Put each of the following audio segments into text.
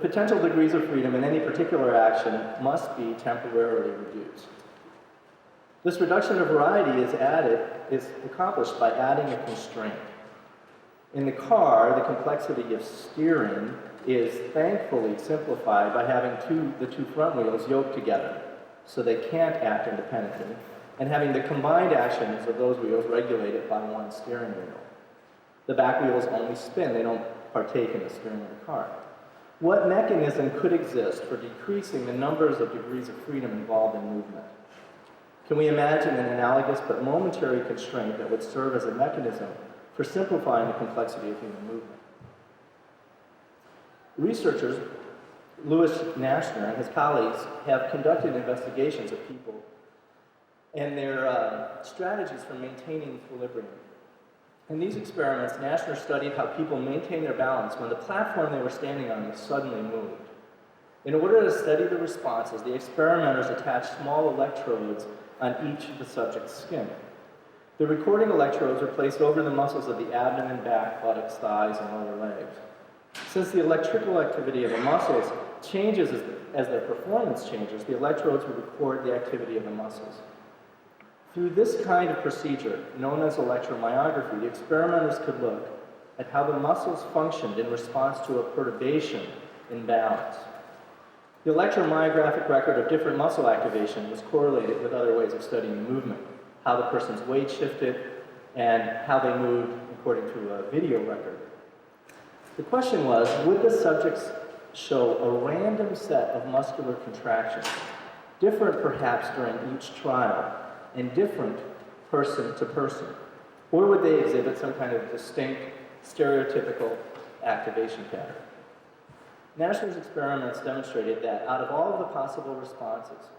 potential degrees of freedom in any particular action must be temporarily reduced. This reduction of variety is accomplished by adding a constraint. In the car, the complexity of steering is thankfully simplified by having the two front wheels yoked together so they can't act independently, and having the combined actions of those wheels regulated by one steering wheel. The back wheels only spin, they don't partake in the steering of the car. What mechanism could exist for decreasing the numbers of degrees of freedom involved in movement? Can we imagine an analogous but momentary constraint that would serve as a mechanism for simplifying the complexity of human movement? Researchers, Louis Naschner and his colleagues, have conducted investigations of people and their strategies for maintaining equilibrium. In these experiments, Naschner studied how people maintain their balance when the platform they were standing on was suddenly moved. In order to study the responses, the experimenters attached small electrodes on each of the subject's skin. The recording electrodes were placed over the muscles of the abdomen, back, buttocks, thighs, and lower legs. Since the electrical activity of the muscles changes as their performance changes, the electrodes would record the activity of the muscles. Through this kind of procedure, known as electromyography, the experimenters could look at how the muscles functioned in response to a perturbation in balance. The electromyographic record of different muscle activation was correlated with other ways of studying movement, how the person's weight shifted, and how they moved according to a video record. The question was, would the subjects show a random set of muscular contractions, different perhaps during each trial, and different person to person? Or would they exhibit some kind of distinct, stereotypical activation pattern? Naschner's experiments demonstrated that out of all of the possible responses,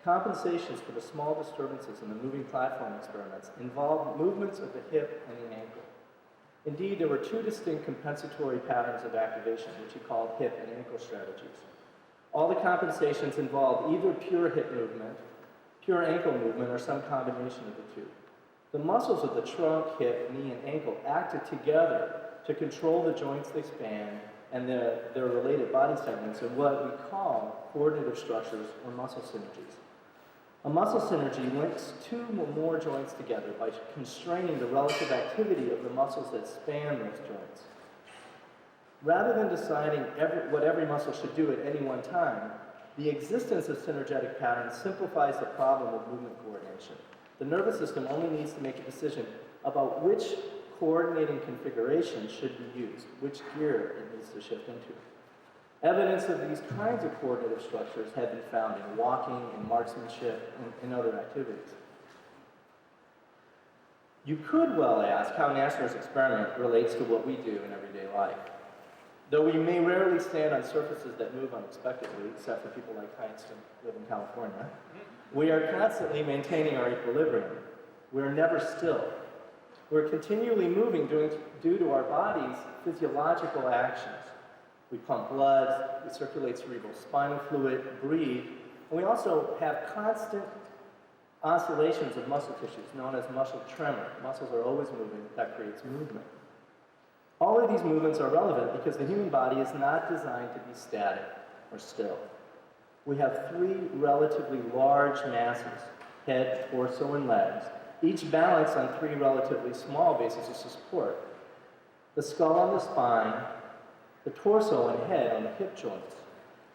compensations for the small disturbances in the moving platform experiments involved movements of the hip and the ankle. Indeed, there were two distinct compensatory patterns of activation, which he called hip and ankle strategies. All the compensations involved either pure hip movement, pure ankle movement, or some combination of the two. The muscles of the trunk, hip, knee, and ankle acted together to control the joints they span and their related body segments in what we call coordinative structures or muscle synergies. A muscle synergy links two or more joints together by constraining the relative activity of the muscles that span those joints. Rather than deciding what every muscle should do at any one time, the existence of synergetic patterns simplifies the problem of movement coordination. The nervous system only needs to make a decision about which coordinating configuration should be used, which gear it needs to shift into. Evidence of these kinds of coordinative structures have been found in walking, in marksmanship, and in other activities. You could well ask how Naschner's experiment relates to what we do in everyday life. Though we may rarely stand on surfaces that move unexpectedly, except for people like Heinz who live in California, we are constantly maintaining our equilibrium. We're never still. We're continually moving due to our body's physiological actions. We pump blood, we circulate cerebral spinal fluid, breathe, and we also have constant oscillations of muscle tissues, known as muscle tremor. Muscles are always moving, that creates movement. All of these movements are relevant because the human body is not designed to be static or still. We have three relatively large masses, head, torso, and legs, each balanced on three relatively small bases of support. The skull on the spine, the torso and head on the hip joints,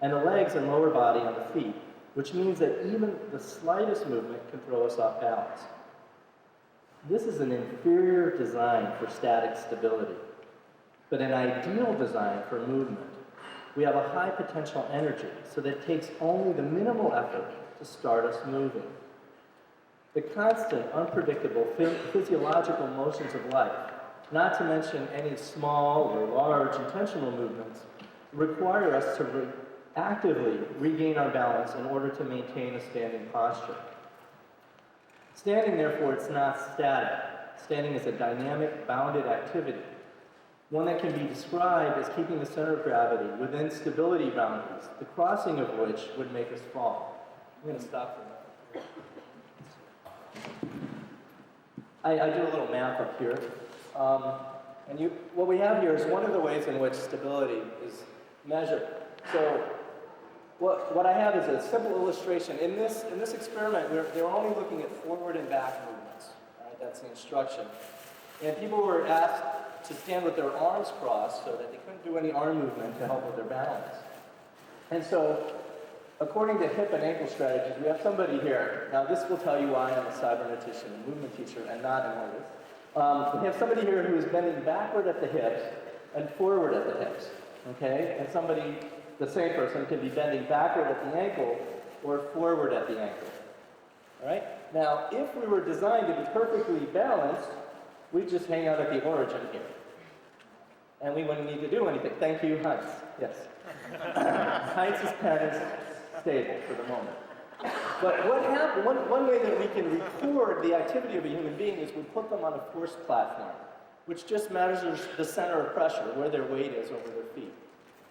and the legs and lower body on the feet, which means that even the slightest movement can throw us off balance. This is an inferior design for static stability, but an ideal design for movement. We have a high potential energy, so that it takes only the minimal effort to start us moving. The constant, unpredictable physiological motions of life, not to mention any small or large intentional movements, require us to actively regain our balance in order to maintain a standing posture. Standing, therefore, it's not static. Standing is a dynamic, bounded activity, one that can be described as keeping the center of gravity within stability boundaries, the crossing of which would make us fall. I'm going to stop for a minute. I do a little math up here. What we have here is one of the ways in which stability is measured. So what I have is a simple illustration. In this experiment, they were only looking at forward and back movements. All right, that's the instruction. And people were asked to stand with their arms crossed so that they couldn't do any arm movement to help with their balance. And so, according to hip and ankle strategies, we have somebody here. Now, this will tell you why I'm a cybernetician and movement teacher and not an artist. We have somebody here who is bending backward at the hips and forward at the hips. Okay? And somebody, the same person, can be bending backward at the ankle or forward at the ankle. All right? Now, if we were designed to be perfectly balanced, we'd just hang out at the origin here. And we wouldn't need to do anything. Thank you, Heinz. Yes. Heinz's pen is stable for the moment. But what happened, one way that we can record the activity of a human being is we put them on a force platform, which just measures the center of pressure, where their weight is over their feet.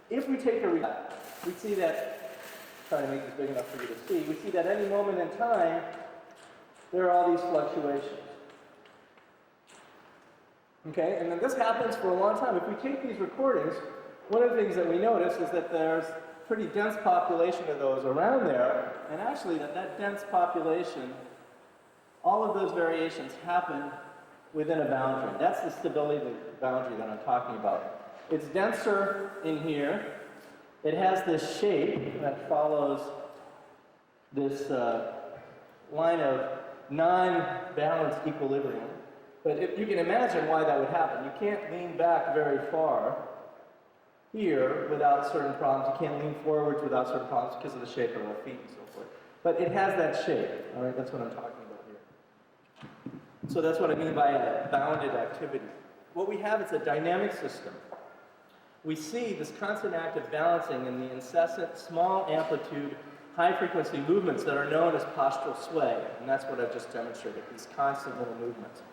If we take a read, we see that, trying to make this big enough for you to see, we see that any moment in time, there are all these fluctuations. Okay, and then this happens for a long time. If we take these recordings, one of the things that we notice is that there's a pretty dense population of those around there, and actually that dense population, all of those variations happen within a boundary. That's the stability boundary that I'm talking about. It's denser in here. It has this shape that follows this line of non-balanced equilibrium. But if you can imagine why that would happen. You can't lean back very far here without certain problems. You can't lean forwards without certain problems because of the shape of our feet and so forth. But it has that shape, all right? That's what I'm talking about here. So that's what I mean by a bounded activity. What we have is a dynamic system. We see this constant active balancing in the incessant, small amplitude, high-frequency movements that are known as postural sway. And that's what I've just demonstrated, these constant little movements.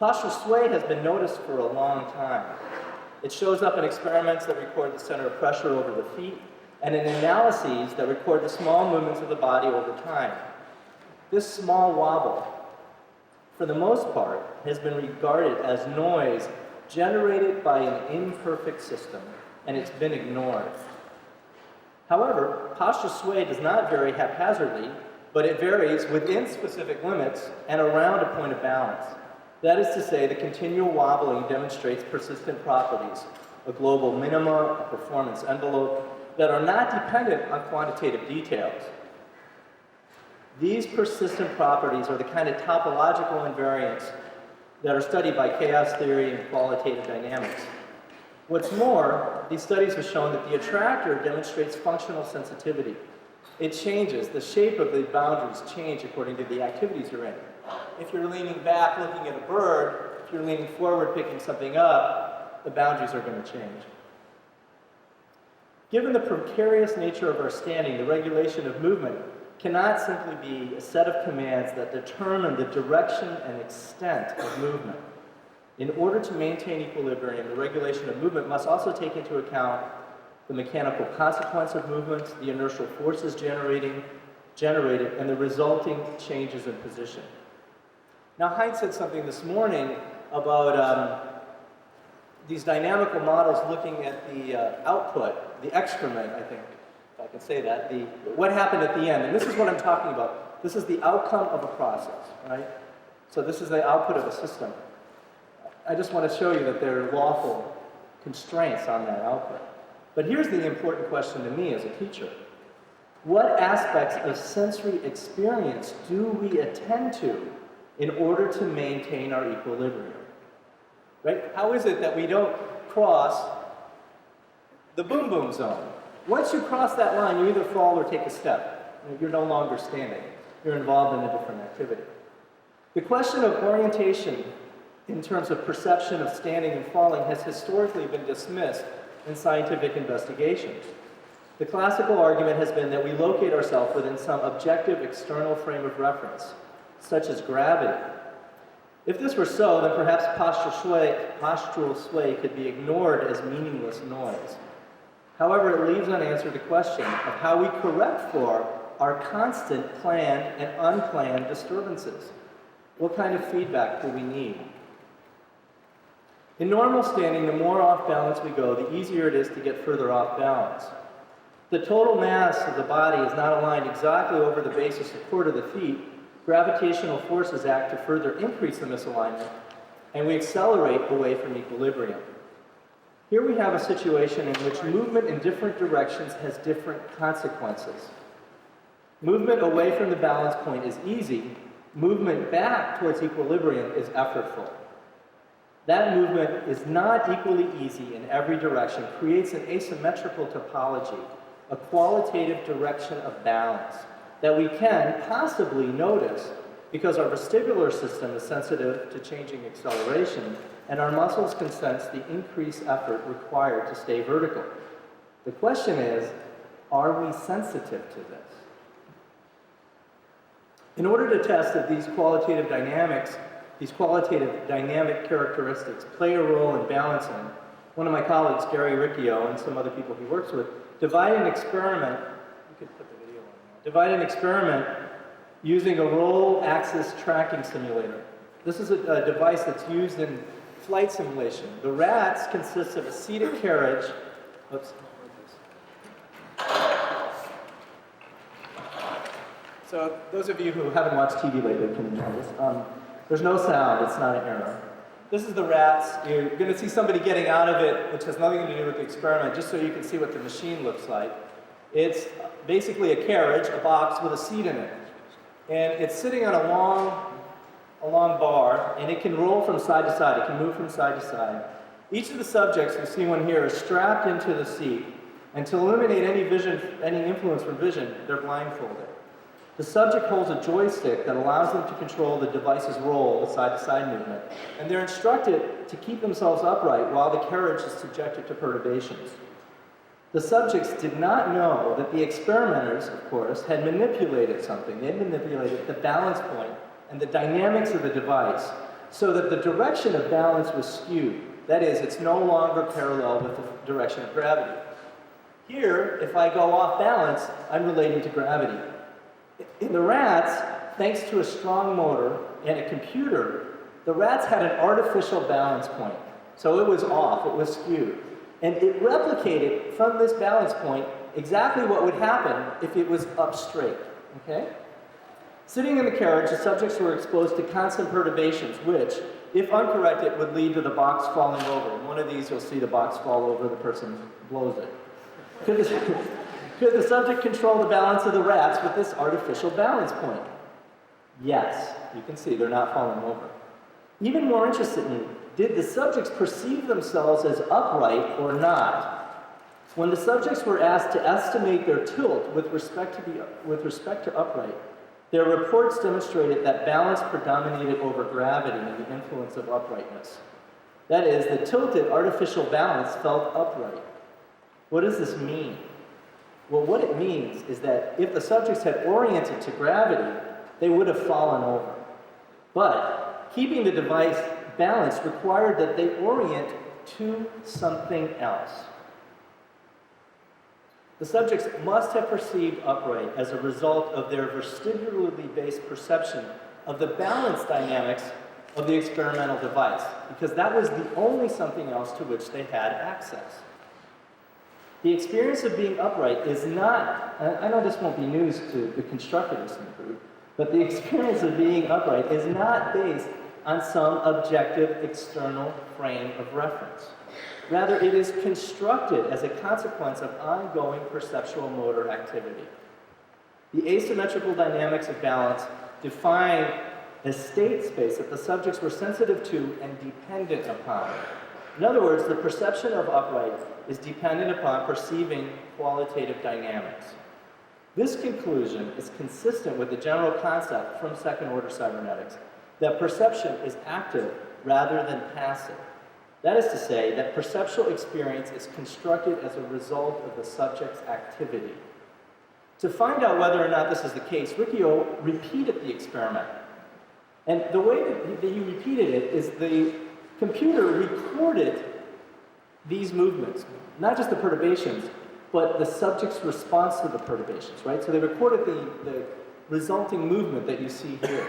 Postural sway has been noticed for a long time. It shows up in experiments that record the center of pressure over the feet, and in analyses that record the small movements of the body over time. This small wobble, for the most part, has been regarded as noise generated by an imperfect system, and it's been ignored. However, postural sway does not vary haphazardly, but it varies within specific limits and around a point of balance. That is to say, the continual wobbling demonstrates persistent properties, a global minima, a performance envelope, that are not dependent on quantitative details. These persistent properties are the kind of topological invariants that are studied by chaos theory and qualitative dynamics. What's more, these studies have shown that the attractor demonstrates functional sensitivity. It changes, the shape of the boundaries change according to the activities you're in. If you're leaning back looking at a bird, if you're leaning forward picking something up, the boundaries are going to change. Given the precarious nature of our standing, the regulation of movement cannot simply be a set of commands that determine the direction and extent of movement. In order to maintain equilibrium, the regulation of movement must also take into account the mechanical consequence of movement, the inertial forces generated, and the resulting changes in position. Now, Heinz said something this morning about these dynamical models looking at the output, the excrement, I think, if I can say that, what happened at the end. And this is what I'm talking about. This is the outcome of a process, right? So this is the output of a system. I just want to show you that there are lawful constraints on that output. But here's the important question to me as a teacher. What aspects of sensory experience do we attend to in order to maintain our equilibrium? Right? How is it that we don't cross the boom boom zone? Once you cross that line, you either fall or take a step. You're no longer standing. You're involved in a different activity. The question of orientation in terms of perception of standing and falling has historically been dismissed in scientific investigations. The classical argument has been that we locate ourselves within some objective external frame of reference, such as gravity. If this were so, then perhaps postural sway could be ignored as meaningless noise. However, it leaves unanswered the question of how we correct for our constant planned and unplanned disturbances. What kind of feedback do we need? In normal standing, the more off balance we go, the easier it is to get further off balance. the total mass of the body is not aligned exactly over the base or support of the feet, gravitational forces act to further increase the misalignment, and we accelerate away from equilibrium. Here we have a situation in which movement in different directions has different consequences. Movement away from the balance point is easy. Movement back towards equilibrium is effortful. That movement is not equally easy in every direction, creates an asymmetrical topology, a qualitative direction of balance that we can possibly notice because our vestibular system is sensitive to changing acceleration and our muscles can sense the increased effort required to stay vertical. The question is, are we sensitive to this? In order to test that these qualitative dynamic characteristics play a role in balancing, one of my colleagues, Gary Riccio, and some other people he works with, divide an experiment using a roll axis tracking simulator. This is a device that's used in flight simulation. The rats consist of a seated carriage. Oops. So those of you who haven't watched TV lately can enjoy this. There's no sound, it's not an error. This is the rats. You're going to see somebody getting out of it, which has nothing to do with the experiment, just so you can see what the machine looks like. It's basically a carriage, a box with a seat in it. And it's sitting on a long bar, and it can roll from side to side. It can move from side to side. Each of the subjects, you see one here, is strapped into the seat. And to eliminate any influence from vision, they're blindfolded. The subject holds a joystick that allows them to control the device's roll, the side-to-side movement, and they're instructed to keep themselves upright while the carriage is subjected to perturbations. The subjects did not know that the experimenters, of course, had manipulated something. They had manipulated the balance point and the dynamics of the device so that the direction of balance was skewed. That is, it's no longer parallel with the direction of gravity. Here, if I go off balance, I'm relating to gravity. In the rats, thanks to a strong motor and a computer, the rats had an artificial balance point. So it was off, it was skewed. And it replicated from this balance point exactly what would happen if it was up straight, okay? Sitting in the carriage, the subjects were exposed to constant perturbations, which, if uncorrected, would lead to the box falling over. In one of these, you'll see the box fall over, the person blows it. Could the subject control the balance of the rats with this artificial balance point? Yes, you can see they're not falling over. Even more interestingly, did the subjects perceive themselves as upright or not? When the subjects were asked to estimate their tilt with respect to upright, their reports demonstrated that balance predominated over gravity and the influence of uprightness. That is, the tilted artificial balance felt upright. What does this mean? Well, what it means is that if the subjects had oriented to gravity, they would have fallen over. But keeping the device balanced required that they orient to something else. The subjects must have perceived upright as a result of their vestibularly based perception of the balance dynamics of the experimental device, because that was the only something else to which they had access. The experience of being upright is not, I know this won't be news to the constructivists in the group, but the experience of being upright is not based on some objective external frame of reference. Rather, it is constructed as a consequence of ongoing perceptual motor activity. The asymmetrical dynamics of balance define a state space that the subjects were sensitive to and dependent upon. In other words, the perception of upright is dependent upon perceiving qualitative dynamics. This conclusion is consistent with the general concept from second-order cybernetics that perception is active rather than passive. That is to say, that perceptual experience is constructed as a result of the subject's activity. To find out whether or not this is the case, Riccio repeated the experiment. And the way that he repeated it is the computer recorded these movements, not just the perturbations, but the subject's response to the perturbations, right? So they recorded the resulting movement that you see here.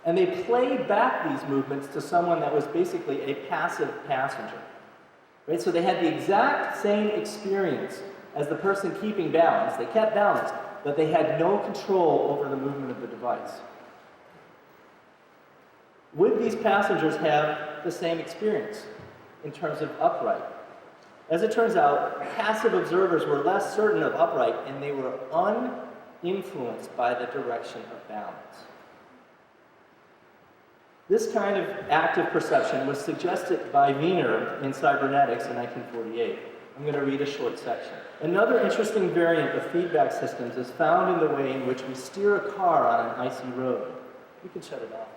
And they played back these movements to someone that was basically a passive passenger, right? So they had the exact same experience as the person keeping balance. They kept balance, but they had no control over the movement of the device. Would these passengers have the same experience in terms of upright? As it turns out, passive observers were less certain of upright, and they were uninfluenced by the direction of balance. This kind of active perception was suggested by Wiener in Cybernetics in 1948. I'm going to read a short section. Another interesting variant of feedback systems is found in the way in which we steer a car on an icy road. You can shut it off.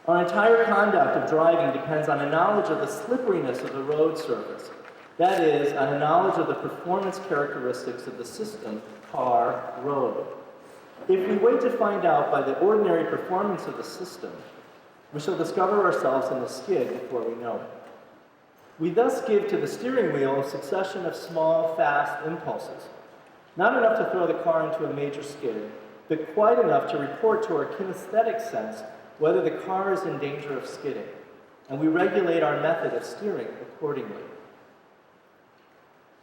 Our entire conduct of driving depends on a knowledge of the slipperiness of the road surface. That is, on a knowledge of the performance characteristics of the system, car, road. If we wait to find out by the ordinary performance of the system, we shall discover ourselves in the skid before we know it. We thus give to the steering wheel a succession of small, fast impulses, not enough to throw the car into a major skid, but quite enough to report to our kinesthetic sense whether the car is in danger of skidding, and we regulate our method of steering accordingly.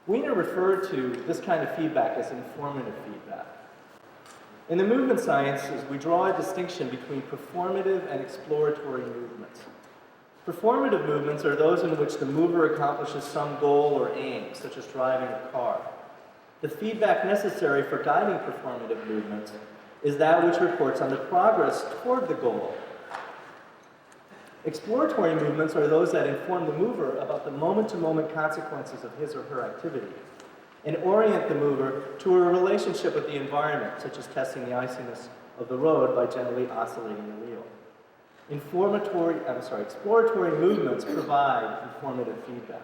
Wiener referred to this kind of feedback as informative feedback. In the movement sciences, we draw a distinction between performative and exploratory movements. Performative movements are those in which the mover accomplishes some goal or aim, such as driving a car. The feedback necessary for guiding performative movements is that which reports on the progress toward the goal. Exploratory movements are those that inform the mover about the moment-to-moment consequences of his or her activity and orient the mover to a relationship with the environment, such as testing the iciness of the road by gently oscillating the wheel. Exploratory movements provide informative feedback.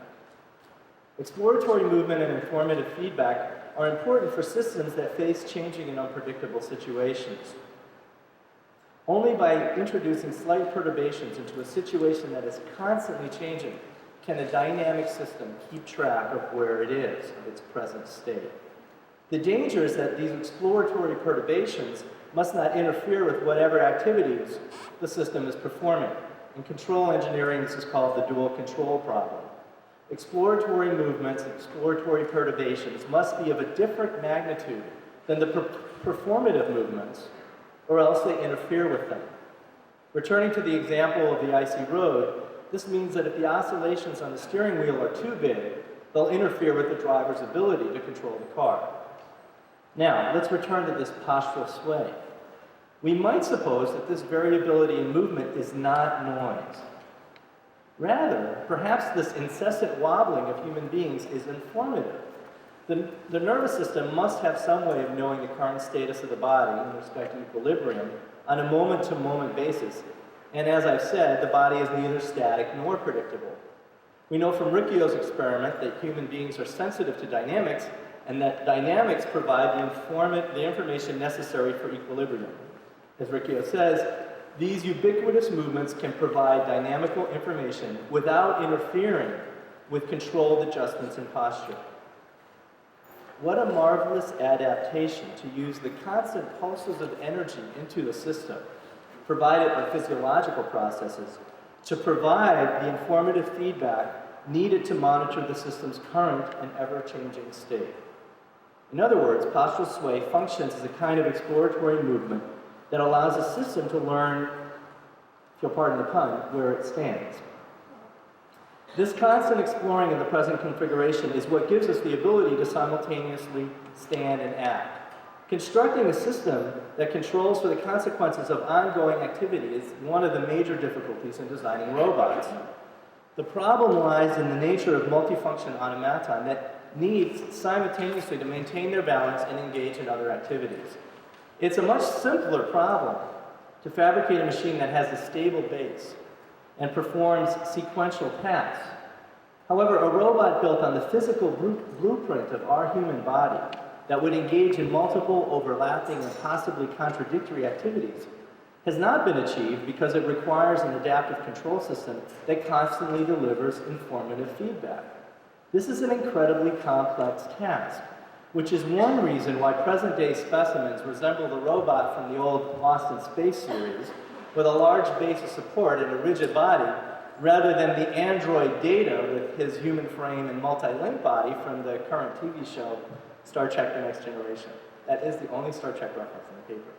Exploratory movement and informative feedback are important for systems that face changing and unpredictable situations. Only by introducing slight perturbations into a situation that is constantly changing can a dynamic system keep track of where it is, of its present state. The danger is that these exploratory perturbations must not interfere with whatever activities the system is performing. In control engineering, this is called the dual control problem. Exploratory movements, exploratory perturbations must be of a different magnitude than the performative movements, or else they interfere with them. Returning to the example of the icy road, this means that if the oscillations on the steering wheel are too big, they'll interfere with the driver's ability to control the car. Now, let's return to this postural sway. We might suppose that this variability in movement is not noise. Rather, perhaps this incessant wobbling of human beings is informative. The nervous system must have some way of knowing the current status of the body in respect to equilibrium on a moment-to-moment basis. And as I've said, the body is neither static nor predictable. We know from Ricciot's experiment that human beings are sensitive to dynamics, and that dynamics provide the information necessary for equilibrium. As Ricciot says, these ubiquitous movements can provide dynamical information without interfering with controlled adjustments in posture. What a marvelous adaptation to use the constant pulses of energy into the system, provided by physiological processes, to provide the informative feedback needed to monitor the system's current and ever-changing state. In other words, postural sway functions as a kind of exploratory movement that allows a system to learn, if you'll pardon the pun, where it stands. This constant exploring of the present configuration is what gives us the ability to simultaneously stand and act. Constructing a system that controls for the consequences of ongoing activity is one of the major difficulties in designing robots. The problem lies in the nature of multifunction automaton that needs simultaneously to maintain their balance and engage in other activities. It's a much simpler problem to fabricate a machine that has a stable base and performs sequential tasks. However, a robot built on the physical blueprint of our human body that would engage in multiple overlapping and possibly contradictory activities has not been achieved because it requires an adaptive control system that constantly delivers informative feedback. This is an incredibly complex task, which is one reason why present-day specimens resemble the robot from the old Lost in Space series, with a large base of support and a rigid body rather than the android data with his human frame and multi-link body from the current TV show, Star Trek: The Next Generation. That is the only Star Trek reference in the paper.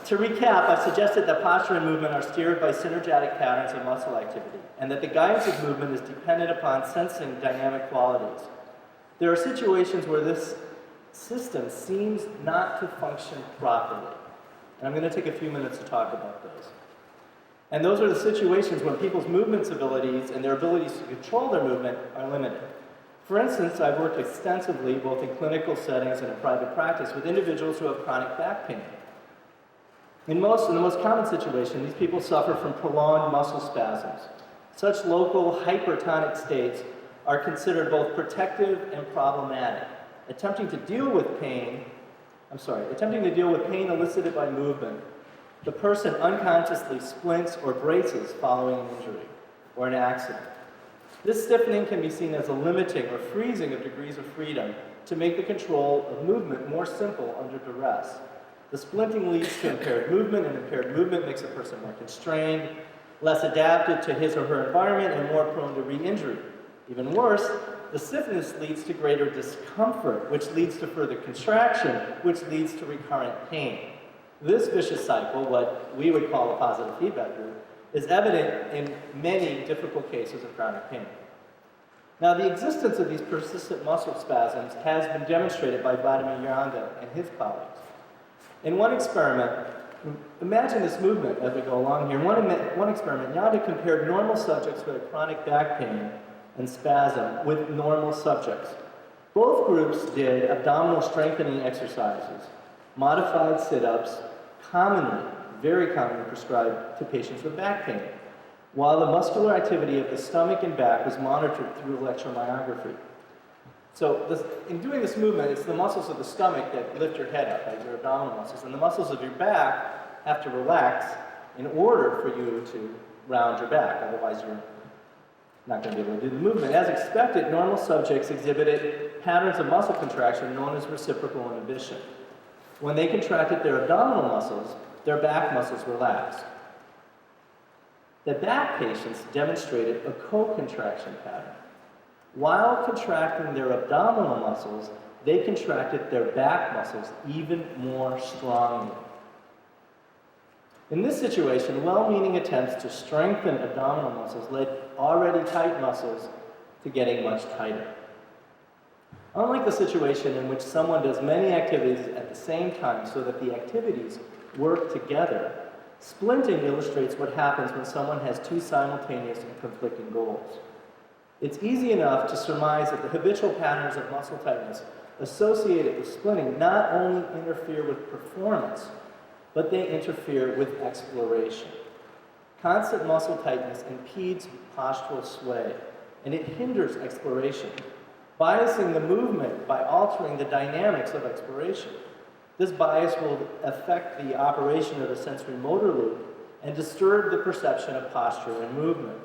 To recap, I've suggested that posture and movement are steered by synergetic patterns of muscle activity, and that the guidance of movement is dependent upon sensing dynamic qualities. There are situations where this system seems not to function properly, and I'm going to take a few minutes to talk about those. And those are the situations when people's movement abilities and their abilities to control their movement are limited. For instance, I've worked extensively, both in clinical settings and in private practice, with individuals who have chronic back pain. In the most common situation, these people suffer from prolonged muscle spasms. Such local hypertonic states are considered both protective and problematic. Attempting to deal with pain elicited by movement, the person unconsciously splints or braces following an injury or an accident. This stiffening can be seen as a limiting or freezing of degrees of freedom to make the control of movement more simple under duress. The splinting leads to impaired movement, and impaired movement makes a person more constrained, less adapted to his or her environment, and more prone to re-injury. Even worse, the stiffness leads to greater discomfort, which leads to further contraction, which leads to recurrent pain. This vicious cycle, what we would call a positive feedback loop, is evident in many difficult cases of chronic pain. Now, the existence of these persistent muscle spasms has been demonstrated by Vladimir Janda and his colleagues. In one experiment, imagine this movement as we go along here. In one experiment, Janda compared normal subjects who had chronic back pain and spasm with normal subjects. Both groups did abdominal strengthening exercises, modified sit-ups, very commonly prescribed to patients with back pain, while the muscular activity of the stomach and back was monitored through electromyography. So in doing this movement, it's the muscles of the stomach that lift your head up, like your abdominal muscles, and the muscles of your back have to relax in order for you to round your back, otherwise you're not going to be able to do the movement. As expected, normal subjects exhibited patterns of muscle contraction known as reciprocal inhibition. When they contracted their abdominal muscles, their back muscles relaxed. The back patients demonstrated a co-contraction pattern. While contracting their abdominal muscles, they contracted their back muscles even more strongly. In this situation, well-meaning attempts to strengthen abdominal muscles led already tight muscles to getting much tighter. Unlike the situation in which someone does many activities at the same time so that the activities work together, splinting illustrates what happens when someone has two simultaneous and conflicting goals. It's easy enough to surmise that the habitual patterns of muscle tightness associated with splinting not only interfere with performance, but they interfere with exploration. Constant muscle tightness impedes postural sway, and it hinders exploration, biasing the movement by altering the dynamics of exploration. This bias will affect the operation of the sensory motor loop and disturb the perception of posture and movement.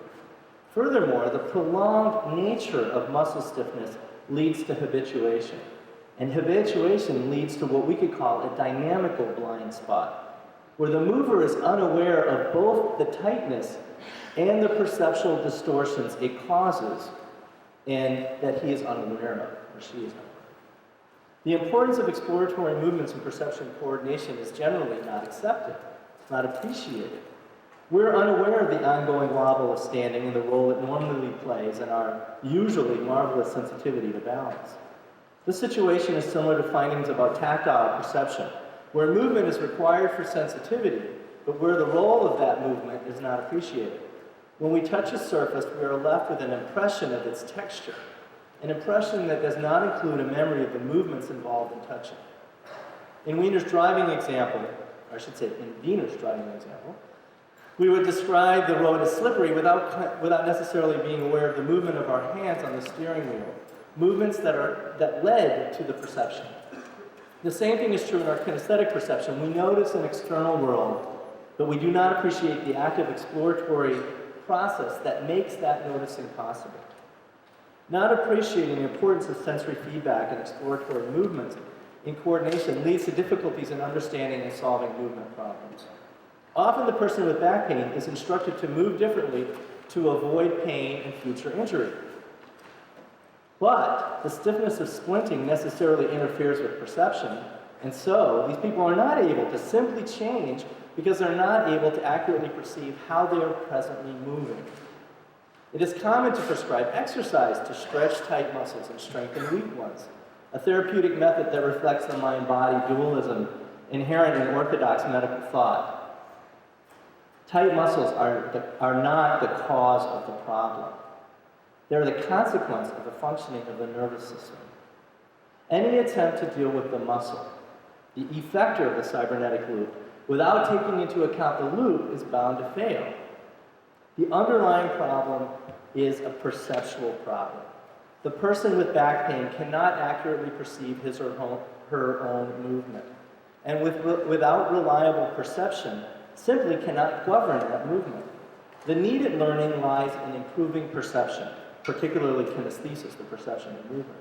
Furthermore, the prolonged nature of muscle stiffness leads to habituation, and habituation leads to what we could call a dynamical blind spot, where the mover is unaware of both the tightness and the perceptual distortions it causes, and that he is unaware of, or she is unaware of. The importance of exploratory movements in perception coordination is generally not accepted. It's not appreciated. We're unaware of the ongoing wobble of standing and the role it normally plays in our usually marvelous sensitivity to balance. This situation is similar to findings about tactile perception, where movement is required for sensitivity, but where the role of that movement is not appreciated. When we touch a surface, we are left with an impression of its texture, an impression that does not include a memory of the movements involved in touching. In Wiener's driving example, or I should say in Wiener's driving example, we would describe the road as slippery without necessarily being aware of the movement of our hands on the steering wheel, movements that led to the perception. The same thing is true in our kinesthetic perception. We notice an external world, but we do not appreciate the active exploratory process that makes that noticing possible. Not appreciating the importance of sensory feedback and exploratory movements in coordination leads to difficulties in understanding and solving movement problems. Often the person with back pain is instructed to move differently to avoid pain and future injury. But the stiffness of splinting necessarily interferes with perception, and so these people are not able to simply change because they're not able to accurately perceive how they are presently moving. It is common to prescribe exercise to stretch tight muscles and strengthen weak ones, a therapeutic method that reflects the mind-body dualism inherent in orthodox medical thought. Tight muscles are not the cause of the problem. They're the consequence of the functioning of the nervous system. Any attempt to deal with the muscle, the effector of the cybernetic loop, without taking into account the loop is bound to fail. The underlying problem is a perceptual problem. The person with back pain cannot accurately perceive his or her own movement, and without reliable perception, simply cannot govern that movement. The needed learning lies in improving perception, particularly kinesthesis, the perception of movement.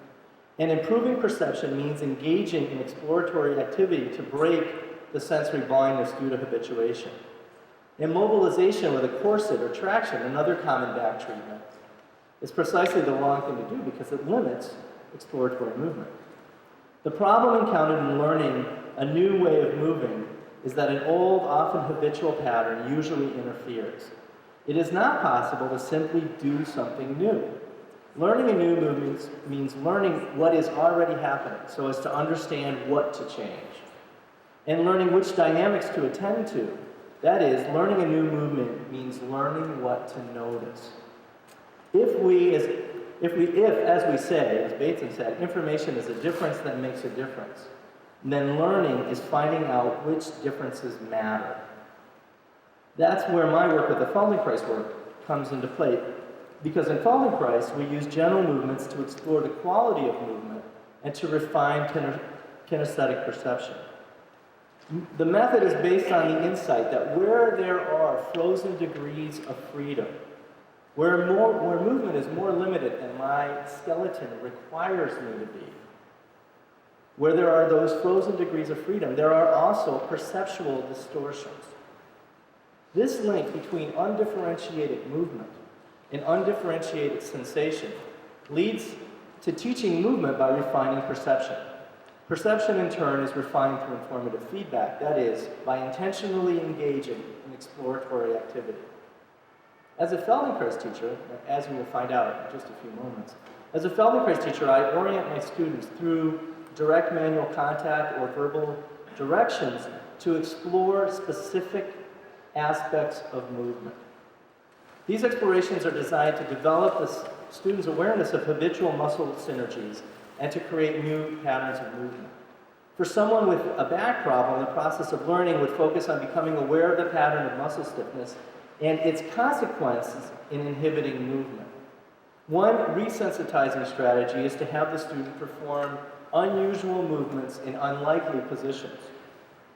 And improving perception means engaging in exploratory activity to break the sensory blindness due to habituation. Immobilization with a corset or traction, another common back treatment, is precisely the wrong thing to do because it limits exploratory movement. The problem encountered in learning a new way of moving is that an old, often habitual pattern usually interferes. It is not possible to simply do something new. Learning a new movement means learning what is already happening so as to understand what to change. And learning which dynamics to attend to. That is, learning a new movement means learning what to notice. If, as we say, as Bateson said, information is a difference that makes a difference, then learning is finding out which differences matter. That's where my work with the Feldenkrais work comes into play, because in Feldenkrais, we use general movements to explore the quality of movement and to refine kinesthetic perception. The method is based on the insight that where there are frozen degrees of freedom, where movement is more limited than my skeleton requires me to be, where there are those frozen degrees of freedom, there are also perceptual distortions. This link between undifferentiated movement and undifferentiated sensation leads to teaching movement by refining perception. Perception, in turn, is refined through informative feedback, that is, by intentionally engaging in exploratory activity. As a Feldenkrais teacher, as we will find out in just a few moments, as a Feldenkrais teacher, I orient my students through direct manual contact or verbal directions to explore specific aspects of movement. These explorations are designed to develop the student's awareness of habitual muscle synergies and to create new patterns of movement. For someone with a back problem, the process of learning would focus on becoming aware of the pattern of muscle stiffness and its consequences in inhibiting movement. One resensitizing strategy is to have the student perform unusual movements in unlikely positions.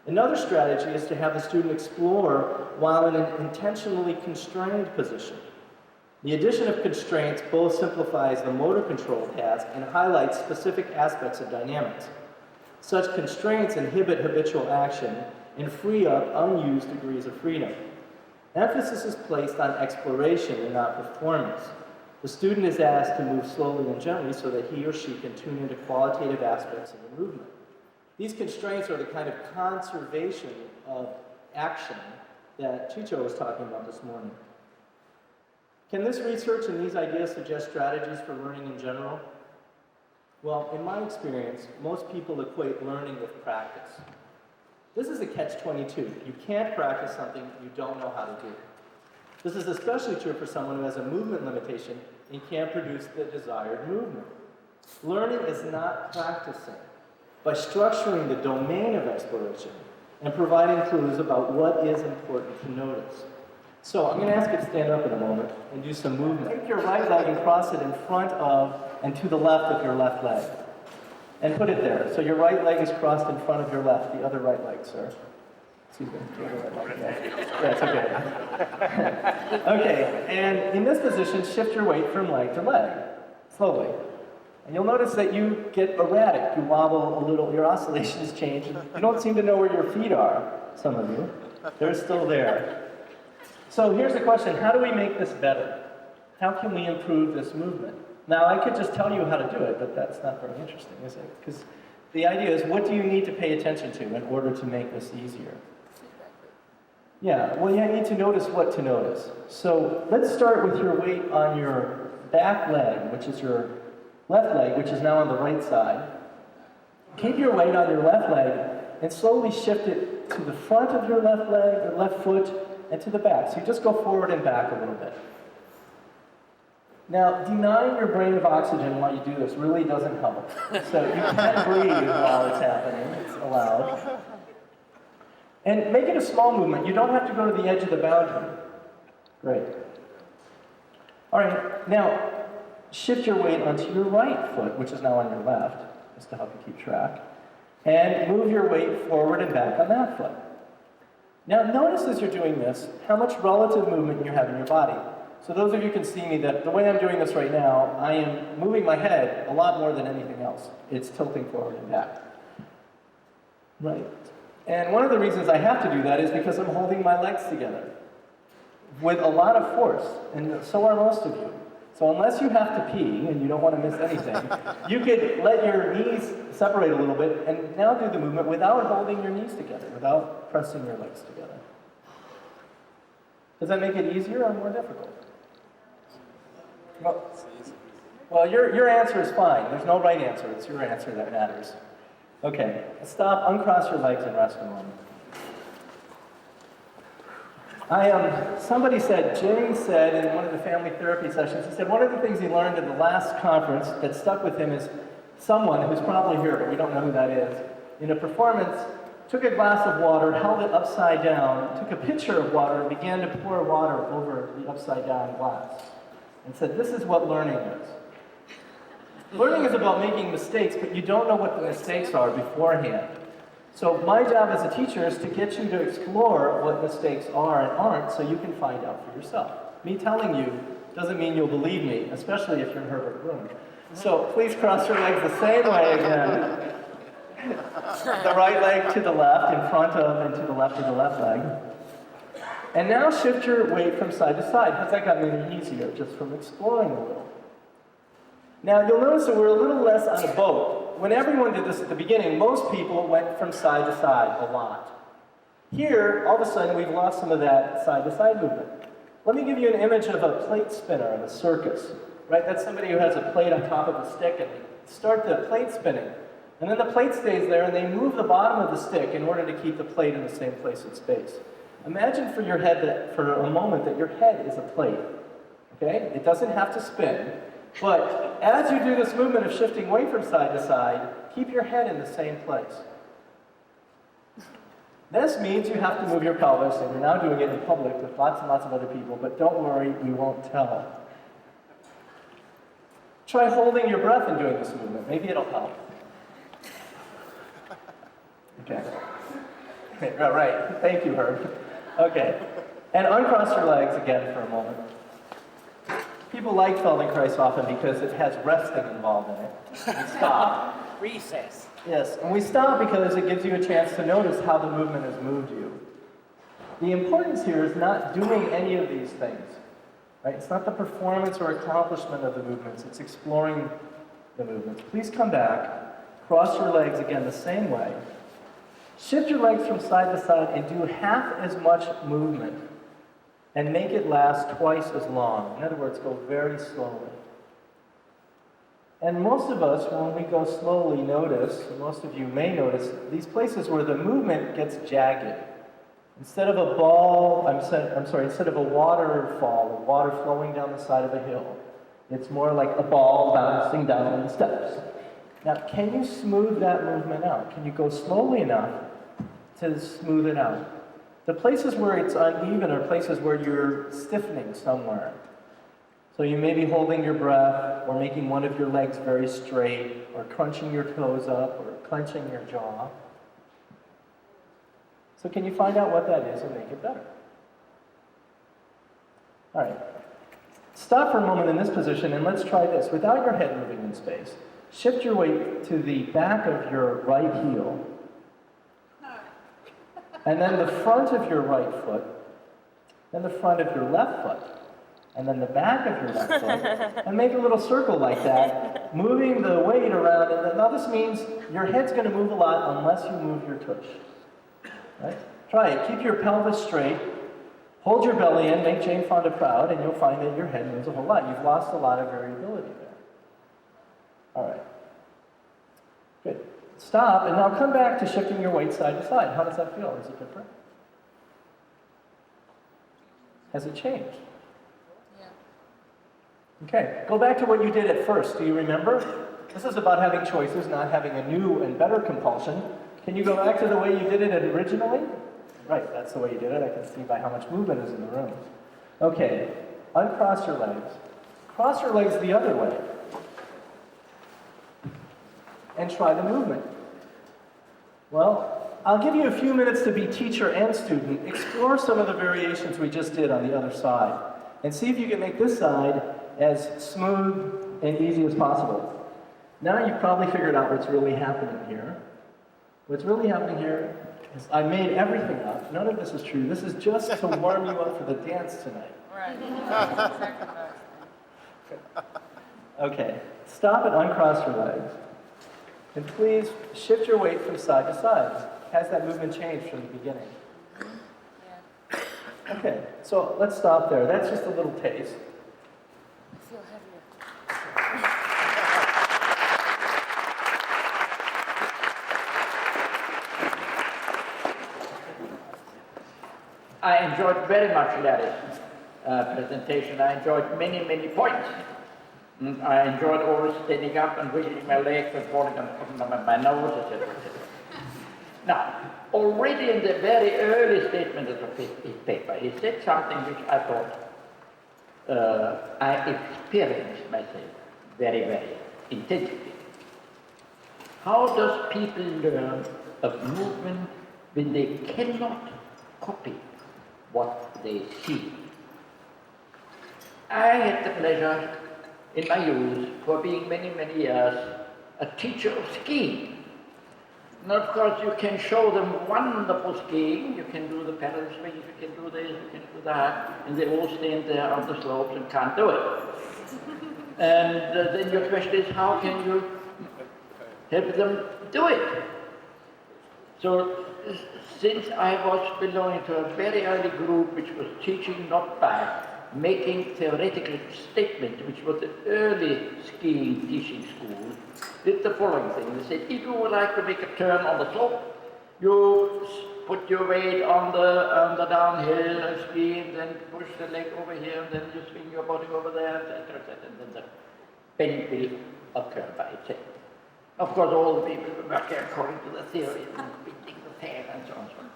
Another strategy is to have the student explore while in an intentionally constrained position. The addition of constraints both simplifies the motor control task and highlights specific aspects of dynamics. Such constraints inhibit habitual action and free up unused degrees of freedom. Emphasis is placed on exploration and not performance. The student is asked to move slowly and gently so that he or she can tune into qualitative aspects of the movement. These constraints are the kind of conservation of action that Chicho was talking about this morning. Can this research and these ideas suggest strategies for learning in general? Well, in my experience, most people equate learning with practice. This is a catch-22. You can't practice something you don't know how to do. This is especially true for someone who has a movement limitation and can't produce the desired movement. Learning is not practicing. By structuring the domain of exploration and providing clues about what is important to notice. So I'm going to ask you to stand up in a moment and do some movement. Take your right leg and cross it in front of and to the left of your left leg. And put it there. So your right leg is crossed in front of your left, the other right leg, sir. Excuse me, the other right leg. Yeah, it's okay. Okay, and in this position, shift your weight from leg to leg, slowly. And you'll notice that you get erratic. You wobble a little, your oscillations change. You don't seem to know where your feet are, some of you. They're still there. So here's the question, how do we make this better? How can we improve this movement? Now, I could just tell you how to do it, but that's not very interesting, is it? Because the idea is, what do you need to pay attention to in order to make this easier? Yeah, well, you need to notice what to notice. So let's start with your weight on your back leg, which is your left leg, which is now on the right side. Keep your weight on your left leg and slowly shift it to the front of your left leg, or left foot, and to the back. So you just go forward and back a little bit. Now, denying your brain of oxygen while you do this really doesn't help. So you can't breathe while it's happening. It's allowed. And make it a small movement. You don't have to go to the edge of the boundary. Great. All right, now shift your weight onto your right foot, which is now on your left, just to help you keep track. And move your weight forward and back on that foot. Now notice as you're doing this, how much relative movement you have in your body. So those of you can see me that the way I'm doing this right now, I am moving my head a lot more than anything else. It's tilting forward and back. Right. And one of the reasons I have to do that is because I'm holding my legs together with a lot of force, and so are most of you. So unless you have to pee and you don't want to miss anything, you could let your knees separate a little bit and now do the movement without holding your knees together, without pressing your legs together. Does that make it easier or more difficult? Well, your answer is fine. There's no right answer. It's your answer that matters. Okay, stop, uncross your legs and rest a moment. Somebody said, Jay said in one of the family therapy sessions, he said one of the things he learned at the last conference that stuck with him is someone who's probably here, but we don't know who that is, in a performance, took a glass of water, held it upside down, took a pitcher of water, and began to pour water over the upside down glass, and said, this is what learning is. Learning is about making mistakes, but you don't know what the mistakes are beforehand. So my job as a teacher is to get you to explore what mistakes are and aren't so you can find out for yourself. Me telling you doesn't mean you'll believe me, especially if you're in Herbert Brün. So please cross your legs the same way again. The right leg to the left, in front of and to the left of the left leg. And now shift your weight from side to side. How's that gotten any easier just from exploring a little? Now you'll notice that we're a little less on a boat. When everyone did this at the beginning, most people went from side to side a lot. Here, all of a sudden, we've lost some of that side-to-side movement. Let me give you an image of a plate spinner in a circus, right? That's somebody who has a plate on top of a stick, and they start the plate spinning. And then the plate stays there, and they move the bottom of the stick in order to keep the plate in the same place in space. Imagine for your head that, for a moment, that your head is a plate, okay? It doesn't have to spin. But as you do this movement of shifting weight from side to side, keep your head in the same place. This means you have to move your pelvis, and you're now doing it in public with lots and lots of other people, but don't worry, we won't tell. Try holding your breath and doing this movement. Maybe it'll help. Okay. Right. Thank you, Herb. Okay. And uncross your legs again for a moment. People like Feldenkrais often because it has resting involved in it. We stop. Recess. Yes, and we stop because it gives you a chance to notice how the movement has moved you. The importance here is not doing any of these things. Right? It's not the performance or accomplishment of the movements, it's exploring the movements. Please come back, cross your legs again the same way. Shift your legs from side to side and do half as much movement. And make it last twice as long. In other words, go very slowly. And most of us, when we go slowly, notice, and most of you may notice, these places where the movement gets jagged. Instead of a ball, instead of a waterfall, of water flowing down the side of a hill, it's more like a ball bouncing down the steps. Now, can you smooth that movement out? Can you go slowly enough to smooth it out? The places where it's uneven are places where you're stiffening somewhere. So you may be holding your breath, or making one of your legs very straight, or crunching your toes up, or clenching your jaw. So can you find out what that is and make it better? All right. Stop for a moment in this position, and let's try this. Without your head moving in space, shift your weight to the back of your right heel. and then the front of your right foot, then the front of your left foot, and then the back of your left foot, and make a little circle like that, moving the weight around. And now this means your head's going to move a lot unless you move your tush. Right? Try it. Keep your pelvis straight. Hold your belly in. Make Jane Fonda proud, and you'll find that your head moves a whole lot. You've lost a lot of variability there. All right. Good. Stop, and now come back to shifting your weight side to side. How does that feel? Is it different? Has it changed? Okay, go back to what you did at first. Do you remember? This is about having choices, not having a new and better compulsion. Can you go back to the way you did it originally? Right, that's the way you did it. I can see by how much movement is in the room. Okay, uncross your legs. Cross your legs the other way. And try the movement. Well, I'll give you a few minutes to be teacher and student. Explore some of the variations we just did on the other side. And see if you can make this side as smooth and easy as possible. Now you've probably figured out what's really happening here. What's really happening here is I made everything up. None of this is true. This is just to warm you up for the dance tonight. Right. Okay, stop and uncross your legs. And please shift your weight from side to side. Has that movement changed from the beginning? Yeah. Okay, so let's stop there. That's just a little taste. I feel heavier. I enjoyed very much Larry's presentation. I enjoyed many, many points. I enjoyed always standing up and wiggling my legs and falling on my nose, etc. Now, already in the very early statement of his paper, he said something which I thought I experienced myself very, very intensively. How does people learn of movement when they cannot copy what they see? I had the pleasure in my youth, for being many, many years, a teacher of skiing. Now, of course, you can show them wonderful skiing. You can do the pedal swing, you can do this, you can do that, and they all stand there on the slopes and can't do it. And then your question is, how can you help them do it? So, since I was belonging to a very early group which was teaching not by making theoretical statements, which was the early skiing teaching school, did the following thing. They said, if you would like to make a turn on the slope, you put your weight on the downhill and ski, and then push the leg over here, and then you swing your body over there, etc., etc., and then the bend will occur by itself. Of course, all the people were working according to the theory, and beating the tail, and so on and so on.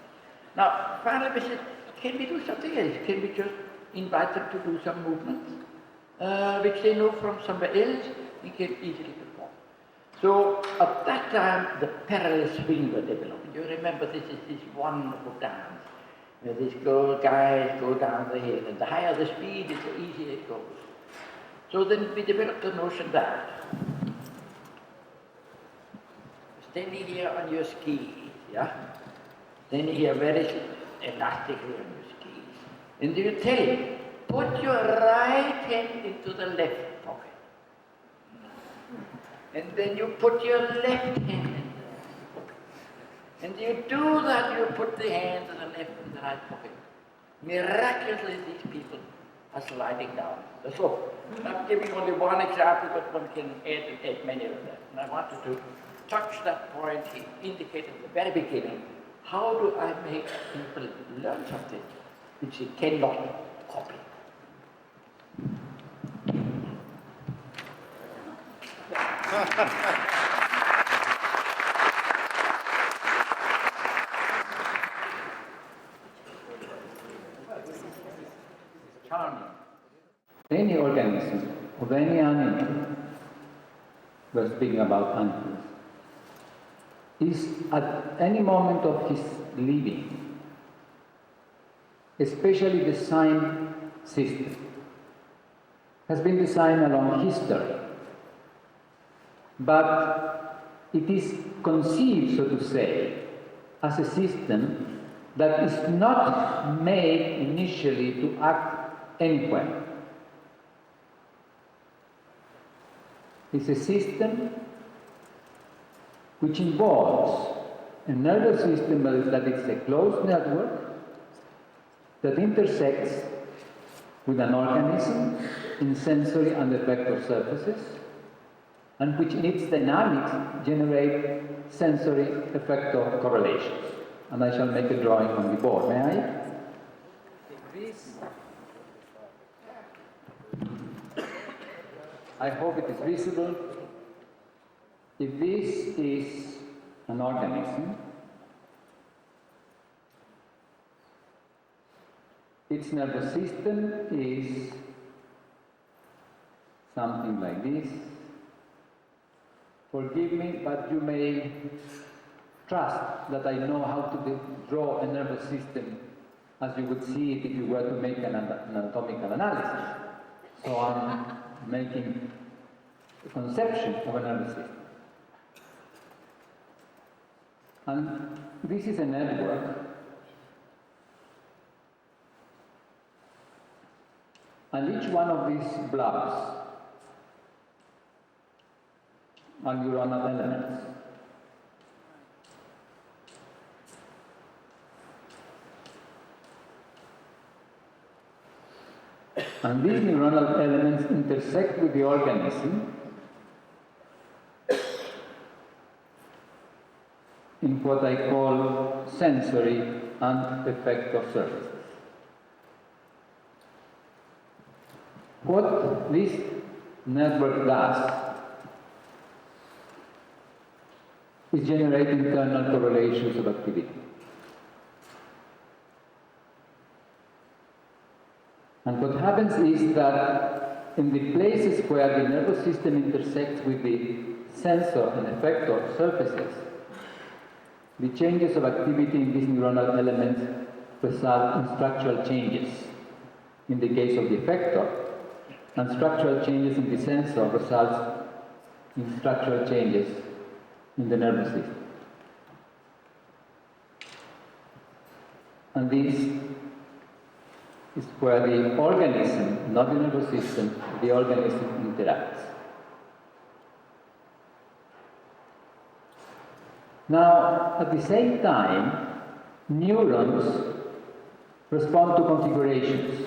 Now, finally we said, can we do something else? Can we just invite them to do some movements, which they know from somewhere else, and can easily perform. So at that time, the parallel swing were developed. You remember this is this wonderful dance, where these guys go down the hill, and the higher the speed, the easier it goes. So then we developed the notion that standing here on your skis, yeah, standing here very elastically on your skis, and you tell him, put your right hand into the left pocket. And then you put your left hand in the right pocket. And you do that, you put the hand in the left and the right pocket. Miraculously, these people are sliding down the slope. I'm giving only one example, but one can add many of them. And I wanted to touch that point he indicated at the very beginning. How do I make people learn something which they cannot copy? Charming. Any organism of any animal, we're speaking about animals, is at any moment of his living, especially the sign system, has been designed along history. But it is conceived, so to say, as a system that is not made initially to act anywhere. It's a system which involves a nervous system that is a closed network that intersects with an organism in sensory and effector surfaces, and which in its dynamics generate sensory effector correlations. And I shall make a drawing on the board. May I? I hope it is visible. If this is an organism, its nervous system is something like this. Forgive me, but you may trust that I know how to draw a nervous system as you would see it if you were to make an anatomical analysis. So I'm making a conception of a nervous system. And this is a network. And each one of these blobs are neuronal elements. And these neuronal elements intersect with the organism in what I call sensory and effector surfaces. What this network does is generate internal correlations of activity. And what happens is that in the places where the nervous system intersects with the sensor and effector surfaces, the changes of activity in these neuronal elements result in structural changes in the case of the effector, and structural changes in the sensor results in structural changes in the nervous system. And this is where the organism, not the nervous system, the organism interacts. Now, at the same time, neurons respond to configurations.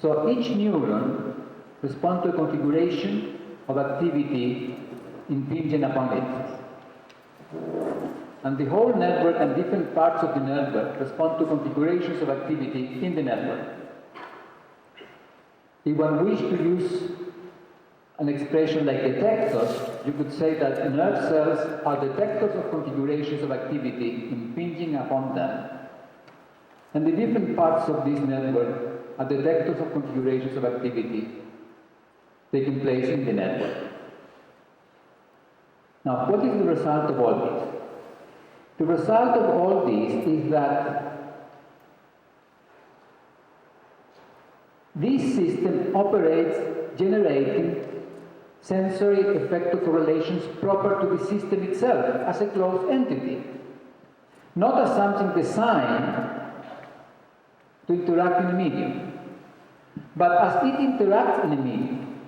So each neuron responds to a configuration of activity impinging upon it. And the whole network and different parts of the network respond to configurations of activity in the network. If one wished to use an expression like detectors, you could say that nerve cells are detectors of configurations of activity impinging upon them. And the different parts of this network are detectors of configurations of activity taking place in the network. Now, what is the result of all this? The result of all this is that this system operates generating sensory effector correlations proper to the system itself as a closed entity, not as something designed to interact in a medium, but as it interacts in a medium.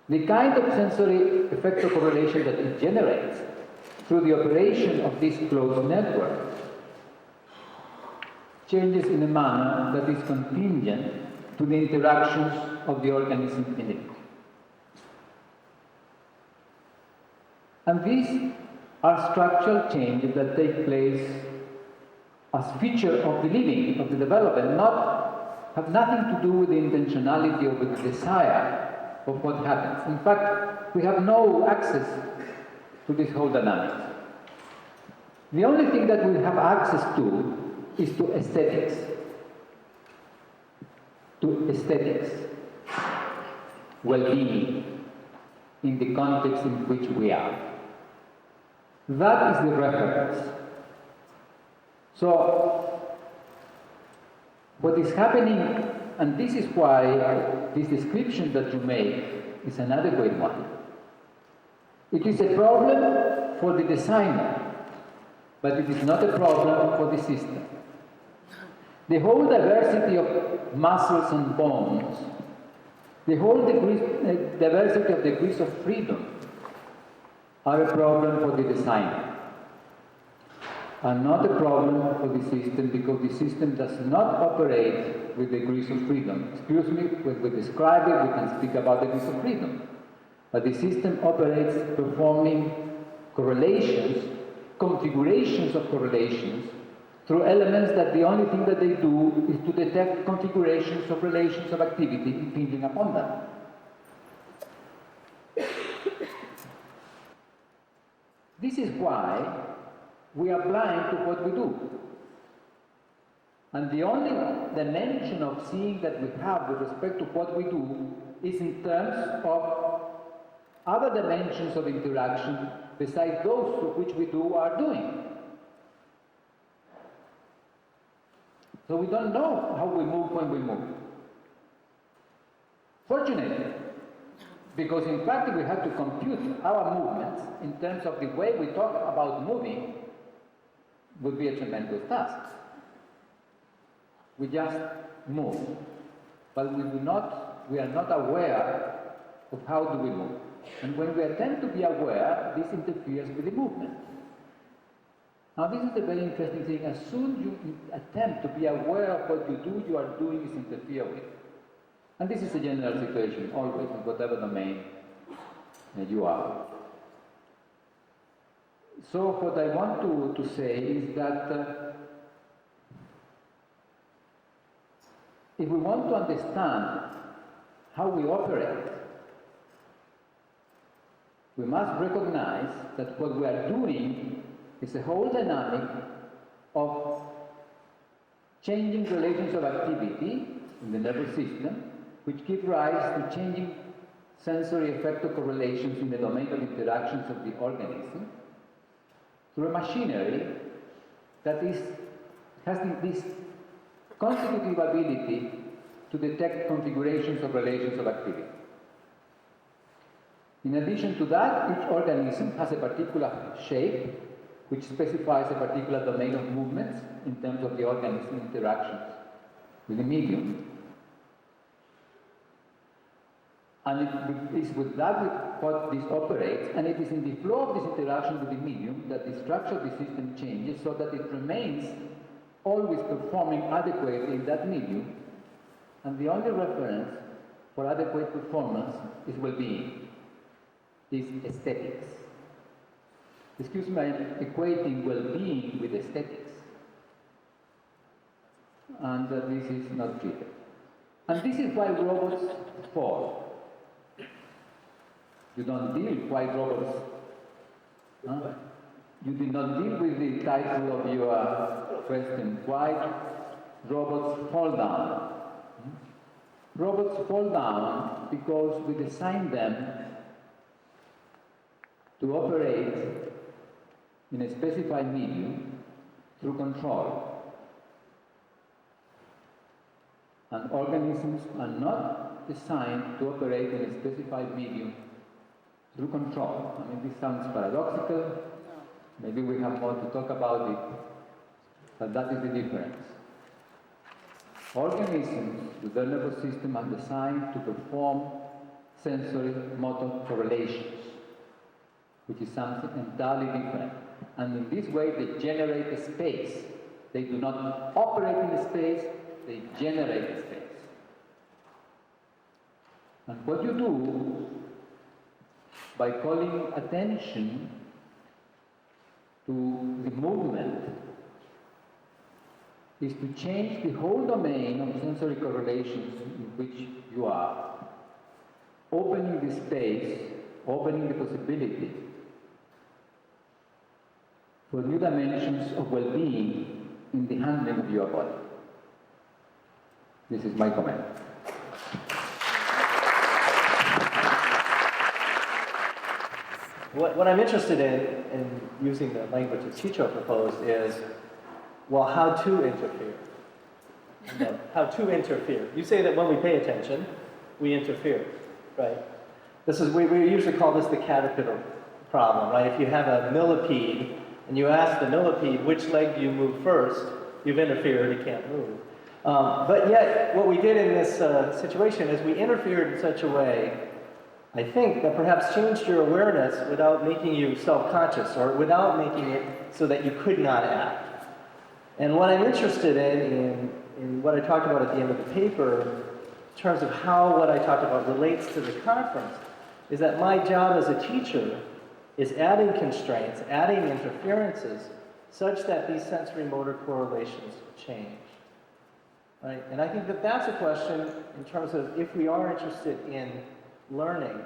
The kind of sensory effector correlation that it generates through the operation of this closed network changes in a manner that is contingent to the interactions of the organism in it. And these are structural changes that take place as feature of the living, of the development, have nothing to do with the intentionality or with the desire of what happens. In fact, we have no access to this whole dynamics. The only thing that we have access to is to aesthetics. To aesthetics, well-being, in the context in which we are. That is the reference. So, what is happening, and this is why this description that you make is an adequate one. It is a problem for the designer but it is not a problem for the system. The whole diversity of muscles and bones, the whole diversity of degrees of freedom are a problem for the designer, and not a problem for the system, because the system does not operate with degrees of freedom. Excuse me, when we describe it, we can speak about degrees of freedom. But the system operates performing correlations, configurations of correlations, through elements that the only thing that they do is to detect configurations of relations of activity impinging upon them. This is why we are blind to what we do. And the only dimension of seeing that we have with respect to what we do is in terms of other dimensions of interaction besides those through which we do our doing. So we don't know how we move when we move. Fortunately, because in fact we have to compute our movements in terms of the way we talk about moving, would be a tremendous task. We just move, but we are not aware of how do we move. And when we attempt to be aware, this interferes with the movement. Now this is a very interesting thing. As soon as you attempt to be aware of what you do, you are doing is interfere with. And this is a general situation, always, in whatever domain you are. So what I want to say is that if we want to understand how we operate, we must recognize that what we are doing is a whole dynamic of changing relations of activity in the nervous system, which give rise to changing sensory effector correlations in the domain of interactions of the organism, through a machinery that has this constitutive ability to detect configurations of relations of activity. In addition to that, each organism has a particular shape which specifies a particular domain of movements in terms of the organism interactions with the medium. And it is with that what this operates, and it is in the flow of this interaction with the medium that the structure of the system changes so that it remains always performing adequately in that medium, and the only reference for adequate performance is well-being, is aesthetics. Excuse me, I'm equating well-being with aesthetics, and this is not true. And this is why robots fall. You don't deal why robots. You did not deal with the title of your question. Why robots fall down? Robots fall down because we designed them to operate in a specified medium through control. And organisms are not designed to operate in a specified medium through control. I mean, this sounds paradoxical. Maybe we have more to talk about it, but that is the difference. Organisms with their nervous system are designed to perform sensory motor correlations, which is something entirely different. And in this way, they generate a space. They do not operate in a space, they generate a space. And what you do by calling attention to the movement is to change the whole domain of sensory correlations in which you are, opening the space, opening the possibility for new dimensions of well-being in the handling of your body. This is my comment. What I'm interested in using the language that Chicho proposed is, well, how to interfere. How to interfere. You say that when we pay attention, we interfere, right? We usually call this the caterpillar problem, right? If you have a millipede and you ask the millipede, which leg do you move first? You've interfered, it can't move. But yet, what we did in this situation is we interfered in such a way, I think, that perhaps changed your awareness without making you self-conscious, or without making it so that you could not act. And what I'm interested in what I talked about at the end of the paper, in terms of how what I talked about relates to the conference, is that my job as a teacher is adding constraints, adding interferences, such that these sensory motor correlations change. Right? And I think that that's a question in terms of if we are interested in learning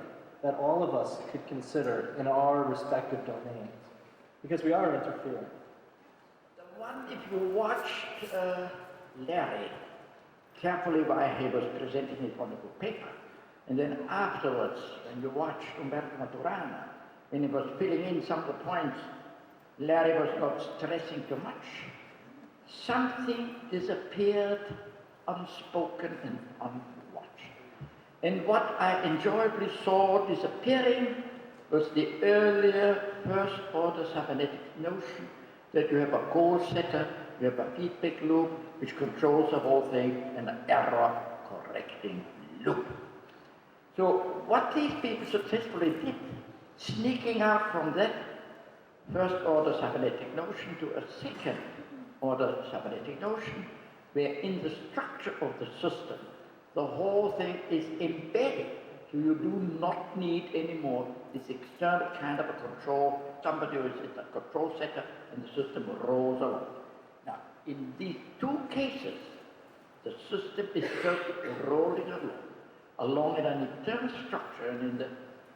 that all of us could consider in our respective domains, because we are interfering. The one, if you watch Larry carefully while he was presenting his wonderful paper, and then afterwards, when you watch Humberto Maturana, when he was filling in some of the points, Larry was not stressing too much. Something disappeared unspoken and unwatched. And what I enjoyably saw disappearing was the earlier first order cybernetic notion that you have a goal setter, you have a feedback loop which controls the whole thing, and an error correcting loop. So what these people successfully did, sneaking out from that first order cybernetic notion to a second order cybernetic notion, where in the structure of the system, the whole thing is embedded. So you do not need anymore this external kind of a control. Somebody who is a control setter and the system rolls along. Now, in these two cases, the system is just rolling along in an internal structure, and in the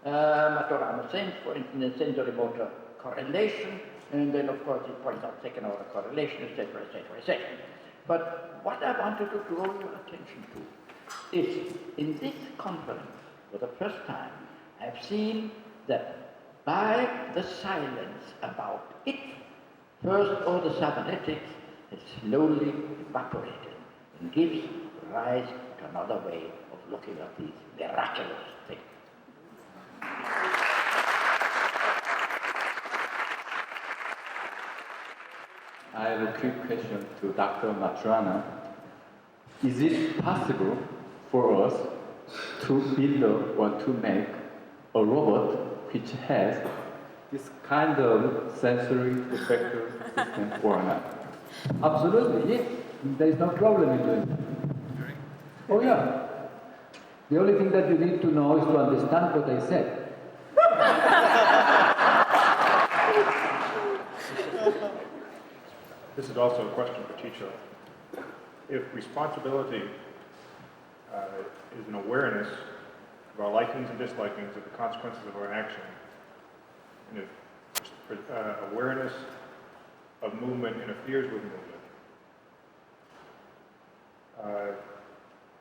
Maturana sense, for instance, in sensory motor correlation, and then of course it points out second order correlation, etc., etc., etc. But what I wanted to draw your attention to is, in this conference, for the first time, I've seen that by the silence about it, first order cybernetics has slowly evaporated and gives rise to another way of looking at these miraculous things. I have a quick question to Dr. Maturana. Is it possible for us to build or to make a robot which has this kind of sensory effector system or not? Absolutely, yes. There is no problem in doing that. Oh yeah. The only thing that you need to know is to understand what I said. This is also a question for Chicho. If responsibility is an awareness of our likings and dislikings of the consequences of our action, and if awareness of movement interferes with movement,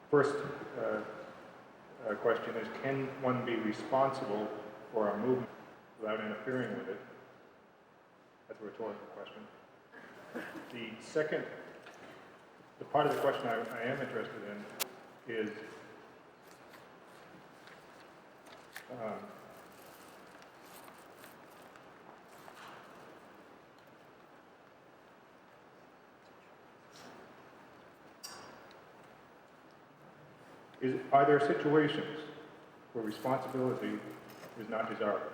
first question is, can one be responsible for a movement without interfering with it? That's a rhetorical question. The part of the question I am interested in is are there situations where responsibility is not desirable?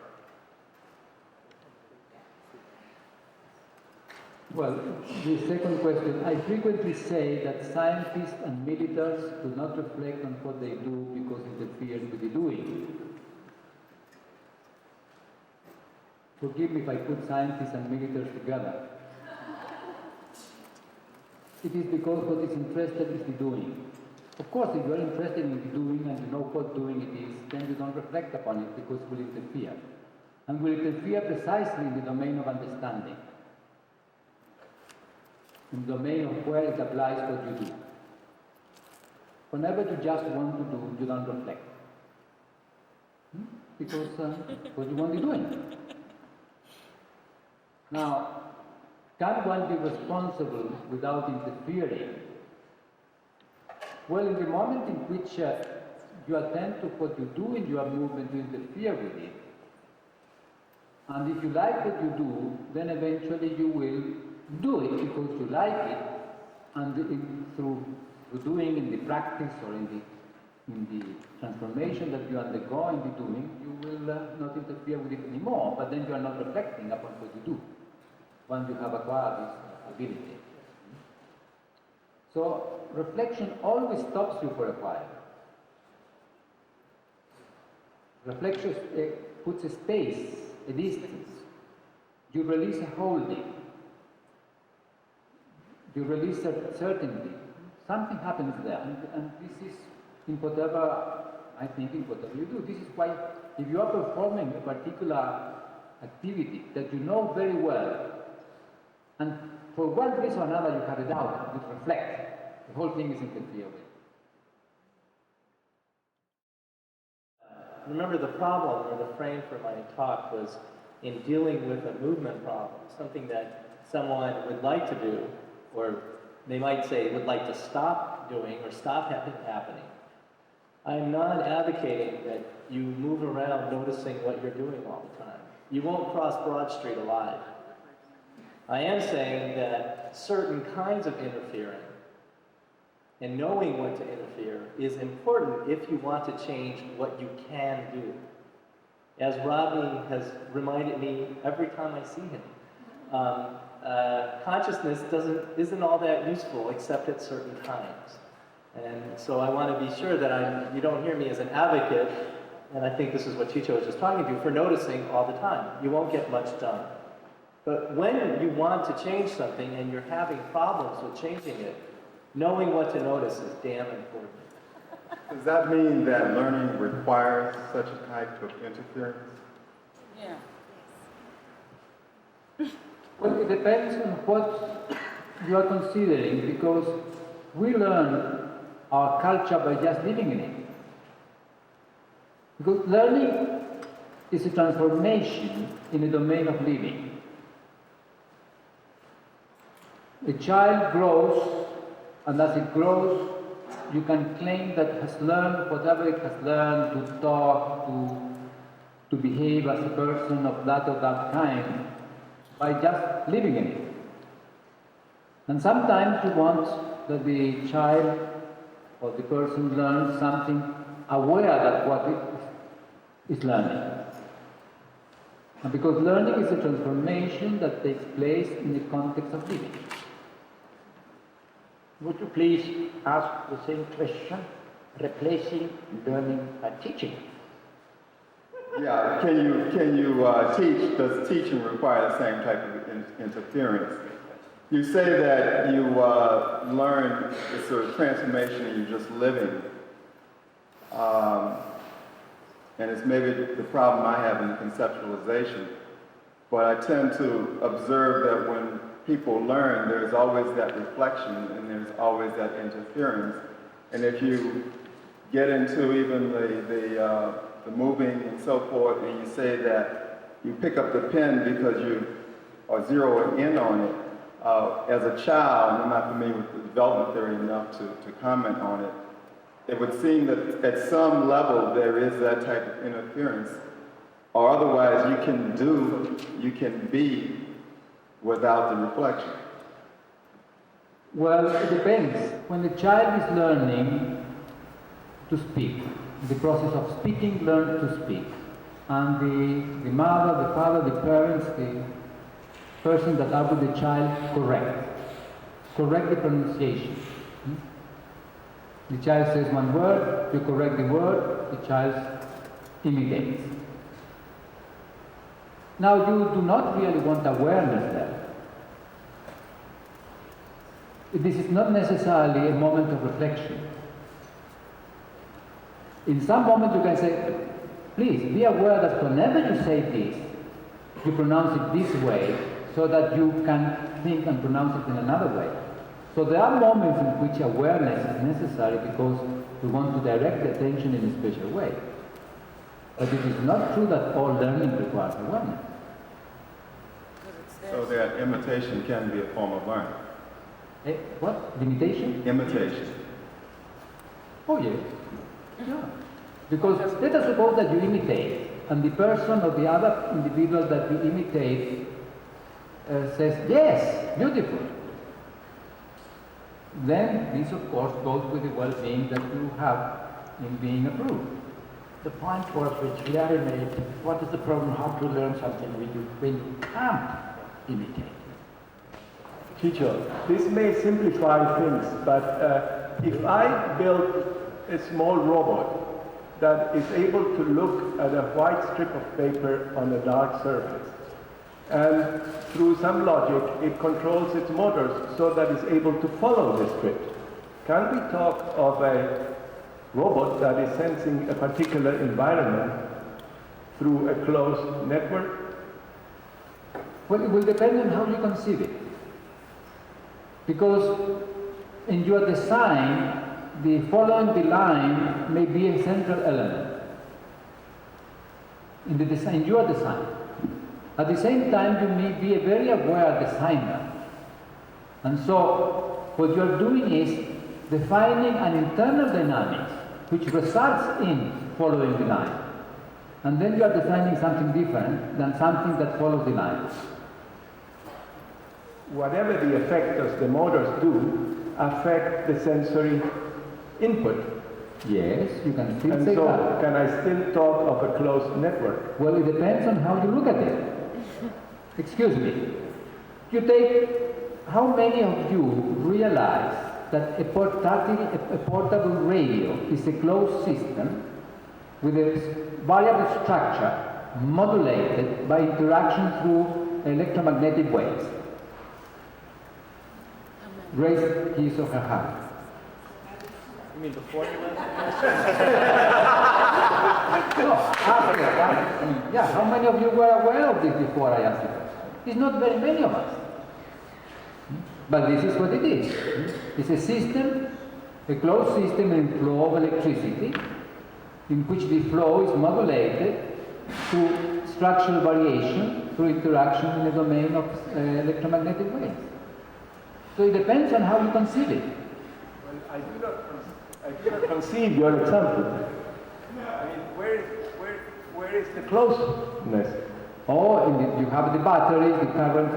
Well, the second question, I frequently say that scientists and militaries do not reflect on what they do because it interferes with the doing. Forgive me if I put scientists and militaries together. It is because what is interested is the doing. Of course, if you are interested in the doing and you know what doing it is, then you don't reflect upon it because it will interfere. And will interfere precisely in the domain of understanding. In the domain of where it applies what you do. Whenever you just want to do, you don't reflect. Because what you want to be doing. Now, can one be responsible without interfering? Well, in the moment in which you attend to what you do in your movement to interfere with it, And if you like what you do, then eventually you will do it because you like it, and through doing in the practice or in the transformation that you undergo in the doing, you will not interfere with it anymore, but then you are not reflecting upon what you do once you have acquired this ability. So reflection always stops you for a while. Reflection puts a space, a distance. You release a holding. You release a certainty. Something happens there, and this is in whatever, I think, in whatever you do. This is why, if you are performing a particular activity that you know very well, and for one reason or another you have a doubt, you reflect, the whole thing is interfered with. Remember, the problem, or the frame for my talk, was in dealing with a movement problem, something that someone would like to do, or they might say would like to stop doing or stop happening. I'm not advocating that you move around noticing what you're doing all the time. You won't cross Broad Street alive. I am saying that certain kinds of interfering and knowing when to interfere is important if you want to change what you can do. As Rodney has reminded me every time I see him, consciousness isn't all that useful except at certain times. And so I want to be sure that you don't hear me as an advocate, and I think this is what Chicho was just talking to, for noticing all the time. You won't get much done. But when you want to change something and you're having problems with changing it, knowing what to notice is damn important. Does that mean that learning requires such a type of interference? Yeah. Well, it depends on what you are considering, because we learn our culture by just living in it. Because learning is a transformation in a domain of living. A child grows, and as it grows, you can claim that it has learned whatever it has learned, to talk, to behave as a person of that or that kind, by just living in it. And sometimes you want that the child or the person learns something aware that what it is learning. And because learning is a transformation that takes place in the context of living. Would you please ask the same question, replacing learning by teaching? Yeah, can you teach? Does teaching require the same type of interference? You say that you learn this sort of transformation and you're just living. And it's maybe the problem I have in the conceptualization. But I tend to observe that when people learn, there's always that reflection and there's always that interference. And if you get into even the moving and so forth, and you say that you pick up the pen because you are zeroing in on it, as a child, and I'm not familiar with the development theory enough to comment on it, it would seem that at some level there is that type of interference, or otherwise you can be without the reflection. Well, it depends. When the child is learning to speak, the process of speaking, learn to speak. And the mother, the father, the parents, the person that are with the child correct the pronunciation. The child says one word, you correct the word, the child imitates. Now you do not really want awareness there. This is not necessarily a moment of reflection. In some moment you can say, please be aware that whenever you say this, you pronounce it this way, so that you can think and pronounce it in another way. So there are moments in which awareness is necessary because we want to direct the attention in a special way. But it is not true that all learning requires awareness. So that imitation can be a form of learning. What? Imitation? Imitation. Oh yes. Yeah. Because let us suppose that you imitate. and the person or the other individual that you imitate says, yes, beautiful, then this of course goes with the well-being that you have in being approved. The point was, which Larry made, what is the problem, how to learn something when you can't imitate? Teacher, this may simplify things, but if I build a small robot that is able to look at a white strip of paper on a dark surface, and through some logic it controls its motors so that it's able to follow the script, can we talk of a robot that is sensing a particular environment through a closed network? Well, it will depend on how you conceive it. Because in your design, the following the line may be a central element in the design, in your design. At the same time, you may be a very aware designer. And so, what you're doing is defining an internal dynamics which results in following the line. And then you are designing something different than something that follows the line. Whatever the effectors the motors do affect the sensory input. Yes, you can still And say so, that. can I still talk of a closed network? Well, it depends on how you look at it. Excuse me. You take, how many of you realize that a portable radio is a closed system with a variable structure modulated by interaction through electromagnetic waves? Raise his or her hand. You mean before you left? No, after. Yeah, how many of you were aware of this before I asked you? It's not very many of us. But this is what it is. It's a system, a closed system in flow of electricity, in which the flow is modulated through structural variation, through interaction in the domain of electromagnetic waves. So it depends on how you conceive it. Well, I do not conceive your example. I mean, where is the closeness? Or you have the batteries, the current,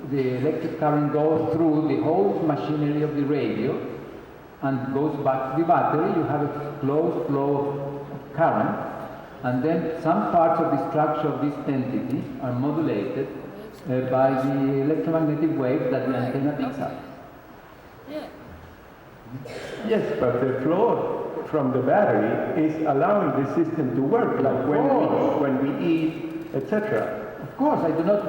the electric current goes through the whole machinery of the radio and goes back to the battery. You have a closed flow of current, and then some parts of the structure of this entity are modulated by the electromagnetic wave that the antenna picks up. Yeah. Yes, but the flow from the battery is allowing the system to work, like when we eat, etc. Of course, I do not.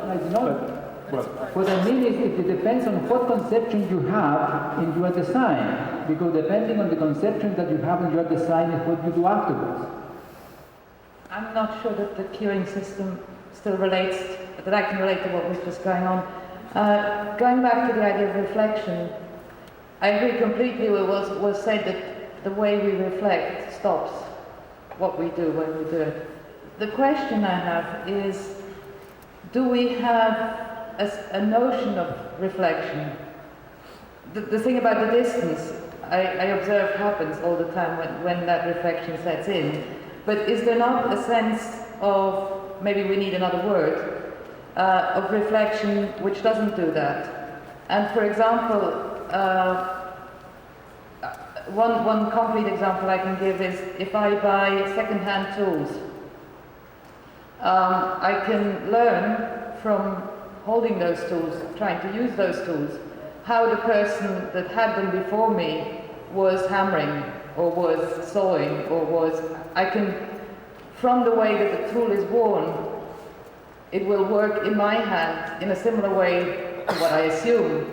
What I mean is it depends on what conception you have in your design, because depending on the conception that you have in your design is what you do afterwards. I'm not sure that the cueing system still relates, that I can relate to what was just going on. Going back to the idea of reflection, I agree completely with what was said that the way we reflect stops what we do when we do it. The question I have is, do we have a notion of reflection? The thing about the distance, I observe happens all the time when that reflection sets in. But is there not a sense of, maybe we need another word, of reflection which doesn't do that? And for example, one concrete example I can give is if I buy second-hand tools, I can learn from holding those tools, trying to use those tools, how the person that had them before me was hammering, or was sawing, or was... I can, from the way that the tool is worn, it will work in my hand in a similar way to what I assume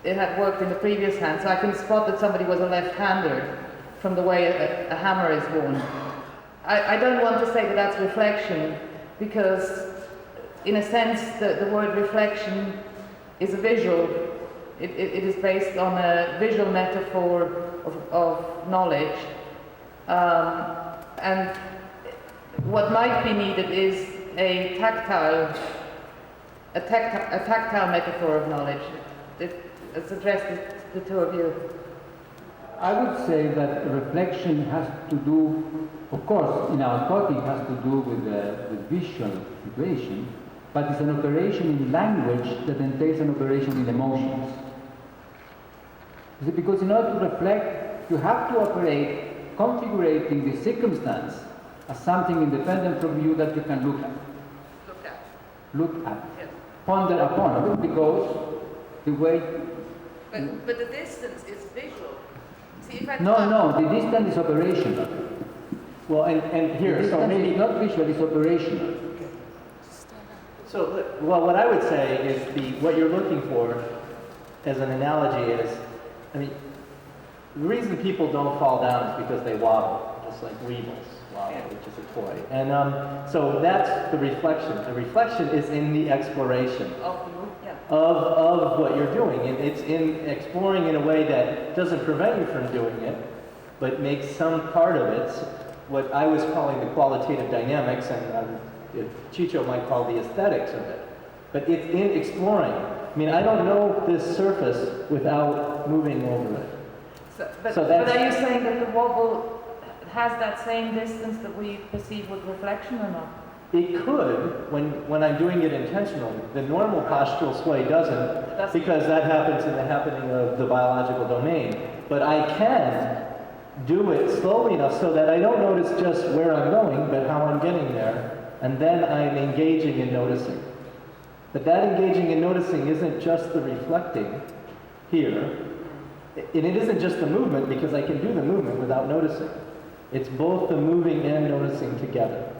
it had worked in the previous hand. So I can spot that somebody was a left-hander from the way a hammer is worn. I don't want to say that that's reflection, because in a sense the word reflection is a visual. It is based on a visual metaphor of knowledge. And what might be needed is a tactile metaphor of knowledge. Let's address the two of you. I would say that reflection has to do, of course, in our topic has to do with visual situation, but it's an operation in language that entails an operation in emotions. Because in order to reflect, you have to operate configuring the circumstance as something independent from you that you can look at. Look at. Yes. Ponder upon, because the way... But the distance is visual. See, if I No, the distance is operational. Well, and here, The so distance maybe... is not visual, it's operational. So, well, what I would say is what you're looking for as an analogy is, I mean, the reason people don't fall down is because they wobble, just like weevils wobble, which is a toy. And so that's the reflection. The reflection is in the exploration of what you're doing. And it's in exploring in a way that doesn't prevent you from doing it, but makes some part of it what I was calling the qualitative dynamics, and Chicho might call the aesthetics of it. But it's in exploring. I mean, I don't know this surface without moving over it. But are you saying that the wobble has that same distance that we perceive with reflection or not? It could, when I'm doing it intentionally. The normal postural sway doesn't, because that happens in the happening of the biological domain. But I can do it slowly enough so that I don't notice just where I'm going, but how I'm getting there. And then I'm engaging in noticing. But that engaging in noticing isn't just the reflecting here. And it isn't just the movement, because I can do the movement without noticing. It's both the moving and noticing together.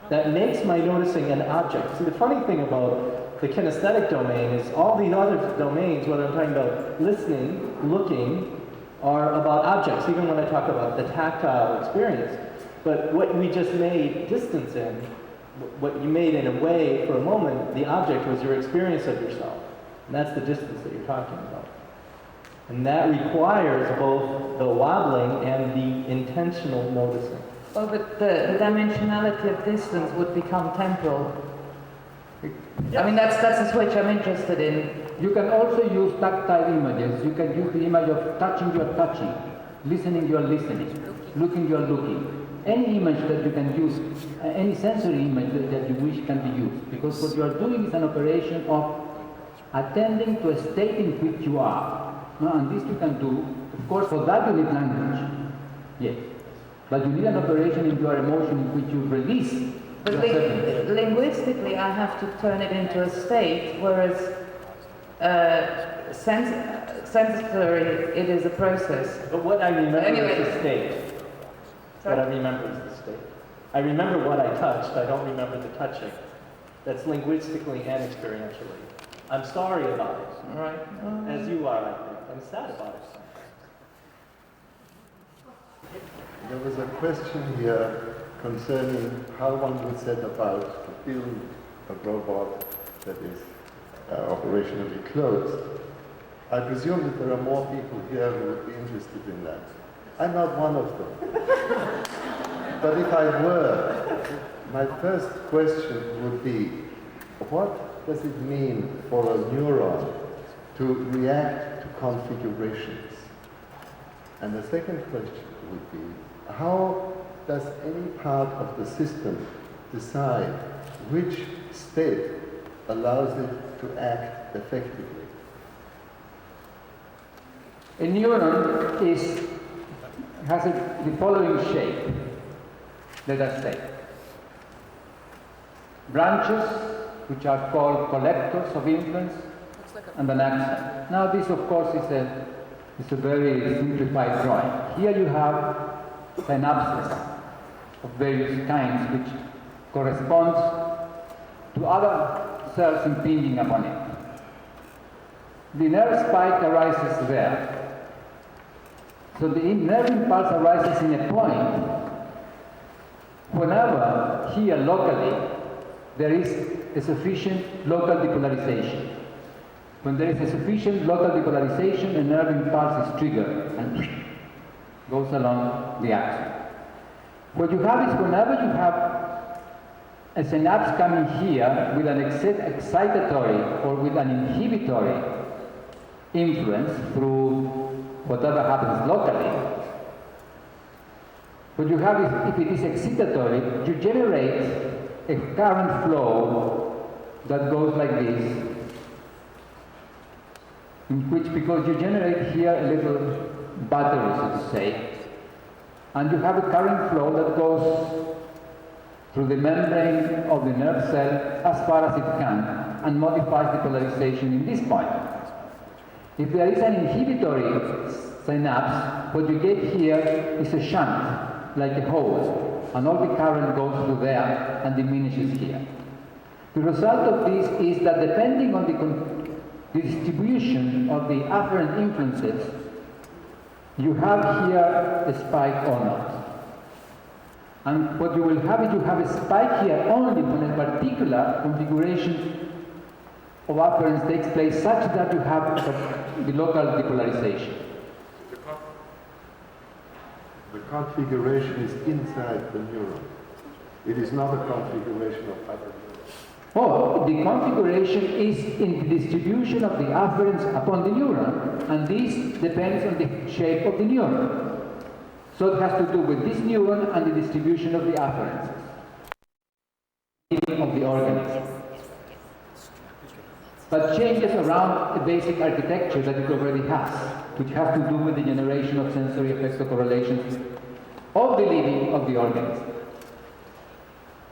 That makes my noticing an object. See, the funny thing about the kinesthetic domain is all these other domains, whether I'm talking about listening, looking, are about objects, even when I talk about the tactile experience. But what we just made distance in, what you made in a way for a moment, the object was your experience of yourself. And that's the distance that you're talking about. And that requires both the wobbling and the intentional noticing. Well, but the dimensionality of distance would become temporal. I mean, that's a switch I'm interested in. You can also use tactile images. You can use the image of touching, you're touching. Listening, you're listening. Looking, you're looking. Any image that you can use, any sensory image that you wish can be used. Because what you are doing is an operation of attending to a state in which you are. And this you can do. Of course, for that you need language. Yes. But you need an operation in your emotion in which you release. But linguistically, I have to turn it into a state, whereas sensory, it is a process. But what I remember Anyway. is the state. What I remember is the state. I remember what I touched. I don't remember the touching. That's linguistically and experientially. I'm sorry about it. Right. As you are, I think. I'm sad about it. There was a question here concerning how one would set about to build a robot that is operationally closed. I presume that there are more people here who would be interested in that. I'm not one of them. But if I were, my first question would be, what does it mean for a neuron to react to configurations? And the second question would be, how does any part of the system decide which state allows it to act effectively? A neuron has the following shape, let us say. Branches, which are called collectors of influence, and an axon. Now this, of course, is a very simplified drawing. Here you have synapses of various kinds which corresponds to other cells impinging upon it. The nerve spike arises there. So the nerve impulse arises in a point whenever here locally there is a sufficient local depolarization. When there is a sufficient local depolarization, a nerve impulse is triggered and goes along the axis. What you have is whenever you have a synapse coming here with an excitatory or with an inhibitory influence through whatever happens locally. What you have is, if it is excitatory, you generate a current flow that goes like this, in which, because you generate here a little battery, so to say, and you have a current flow that goes through the membrane of the nerve cell as far as it can, and modifies the polarization in this point. If there is an inhibitory synapse, what you get here is a shunt, like a hose, and all the current goes through there and diminishes here. The result of this is that depending on the distribution of the afferent influences, you have here a spike or not. And what you will have is you have a spike here only when a particular configuration of afferents takes place such that you have the local depolarization. The configuration is inside the neuron. It is not a configuration of other neurons. Oh, the configuration is in the distribution of the afferents upon the neuron, and this depends on the shape of the neuron. So it has to do with this neuron and the distribution of the afferents of the organism. But changes around the basic architecture that it already has, which has to do with the generation of sensory effector correlations of the living of the organism.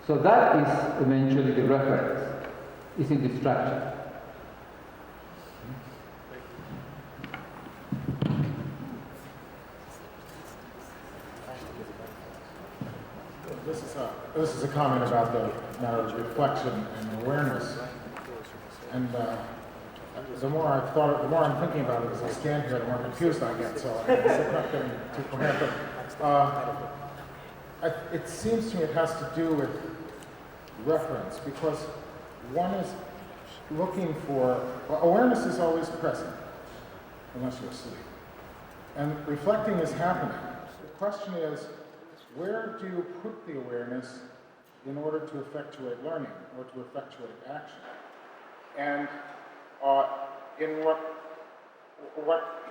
So that is eventually the reference, is in the structure. This is a comment about the matter of reflection and awareness. And the more I'm thinking about it as I stand here, the more confused I get. So I'm not getting too coherent. But it seems to me it has to do with reference, because one is looking for, well, awareness is always present, unless you're asleep. And reflecting is happening. The question is, where do you put the awareness in order to effectuate learning or to effectuate action? And in what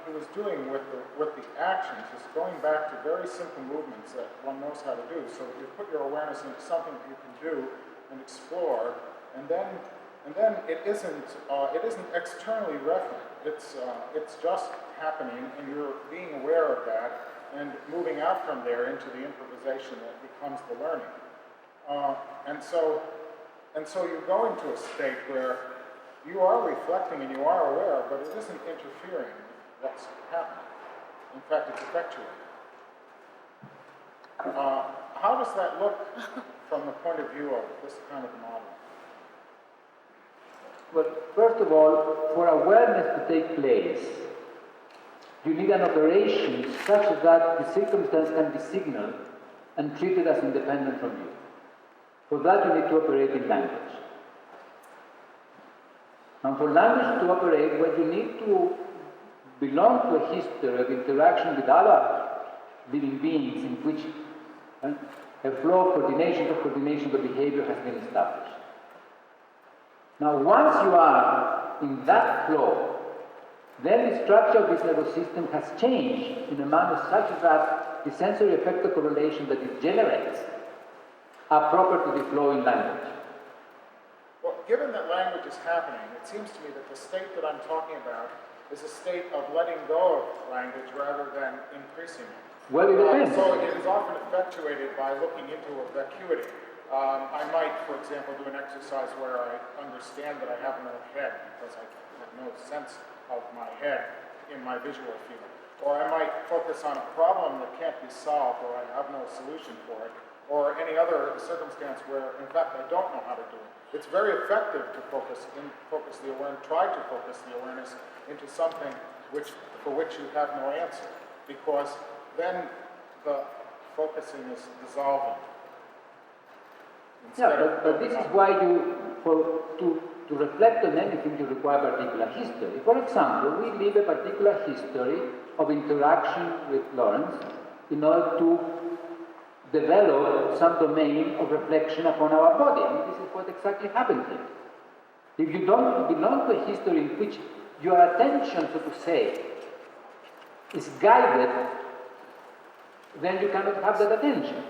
he was doing with the actions is going back to very simple movements that one knows how to do, so that you put your awareness into something that you can do and explore, and then it isn't externally referent. It's just happening, and you're being aware of that and moving out from there into the improvisation that becomes the learning. And so you go into a state where you are reflecting and you are aware, but it isn't interfering with what's happening. In fact, it's effectuating. How does that look from the point of view of this kind of model? Well, first of all, for awareness to take place, you need an operation such that the circumstance can be signaled and treated as independent from you. For that, you need to operate in language. And for language to operate, well, you need to belong to a history of interaction with other living beings in which a flow of coordination of behavior has been established. Now, once you are in that flow, then the structure of this nervous system has changed in a manner such that the sensory effector correlation that it generates are proper to the flow in language. Well, given that language is happening, it seems to me that the state that I'm talking about is a state of letting go of language rather than increasing it. Well, it depends. So it is often effectuated by looking into a vacuity. I might, for example, do an exercise where I understand that I have no head because I have no sense of my head in my visual field. Or I might focus on a problem that can't be solved, or I have no solution for it, or any other circumstance where, in fact, I don't know how to do it. It's very effective to try to focus the awareness into something for which you have no answer, because then the focusing is dissolving. Yeah, but this is why to reflect on anything you require particular history. For example, we live a particular history of interaction with Lawrence in order to develop some domain of reflection upon our body. I mean, this is what exactly happened here. If you don't belong to a history in which your attention, so to say, is guided, then you cannot have that attention.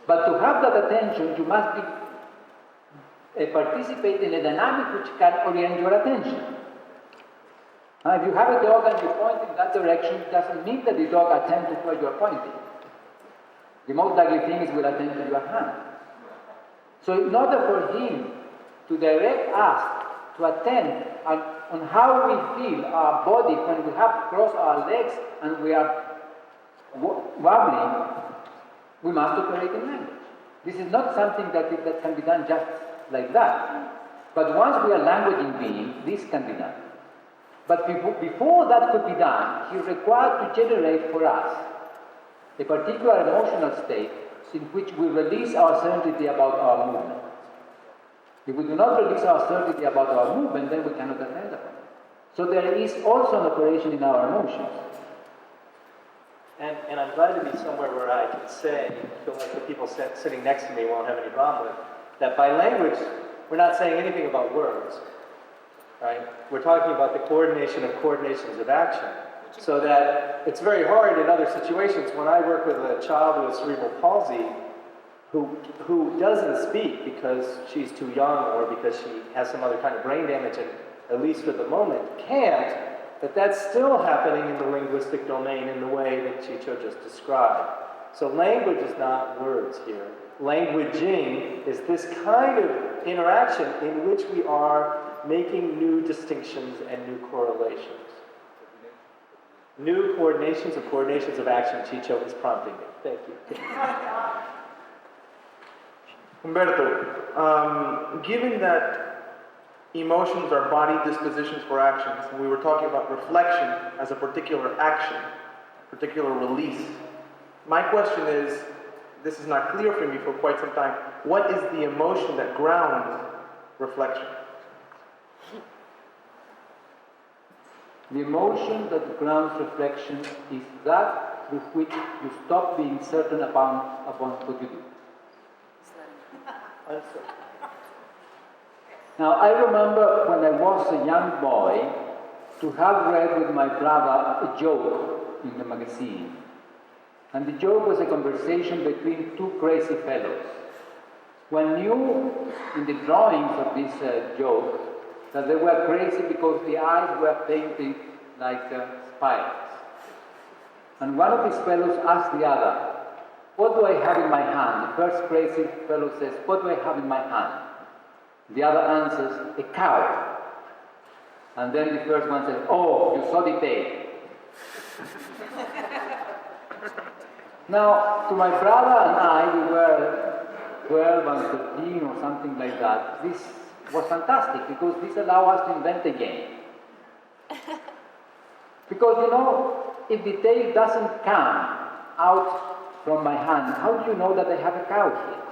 But to have that attention, you must be participate in a dynamic which can orient your attention. If you have a dog and you point in that direction, it doesn't mean that the dog attends to where you are pointing. The most likely thing is will attend to your hand. So in order for him to direct us to attend on how we feel our body when we have crossed our legs and we are wobbling, we must operate in language. This is not something that can be done just like that. But once we are languaging beings, this can be done. But before that could be done, he required to generate for us a particular emotional state in which we release our certainty about our movement. If we do not release our certainty about our movement, then we cannot attend upon it. So there is also an operation in our emotions. And I'm glad to be somewhere where I can say, I feel like the people sitting next to me won't have any problem with, that by language, we're not saying anything about words, right? We're talking about the coordination of coordinations of action. So that it's very hard in other situations when I work with a child with cerebral palsy who doesn't speak because she's too young or because she has some other kind of brain damage and at least for the moment can't, but that's still happening in the linguistic domain in the way that Chicho just described. So language is not words here. Languaging is this kind of interaction in which we are making new distinctions and new correlations. New coordinations of action, Chicho is prompting me. Thank you. Humberto, given that emotions are body dispositions for actions, and we were talking about reflection as a particular action, particular release, my question is, this is not clear for me for quite some time, what is the emotion that grounds reflection? The emotion that grounds reflection is that through which you stop being certain upon what you do. Now, I remember when I was a young boy to have read with my brother a joke in the magazine. And the joke was a conversation between two crazy fellows. One knew in the drawings of this joke that they were crazy because the eyes were painted like spirals. And one of these fellows asked the other, "What do I have in my hand?" The first crazy fellow says, "What do I have in my hand?" The other answers, "A cow." And then the first one says, "Oh, you saw the tail." Now, to my brother and I, we were 12 and 13 or something like that. This was fantastic because this allowed us to invent a game. Because, you know, if the tail doesn't come out from my hand, how do you know that I have a cow here?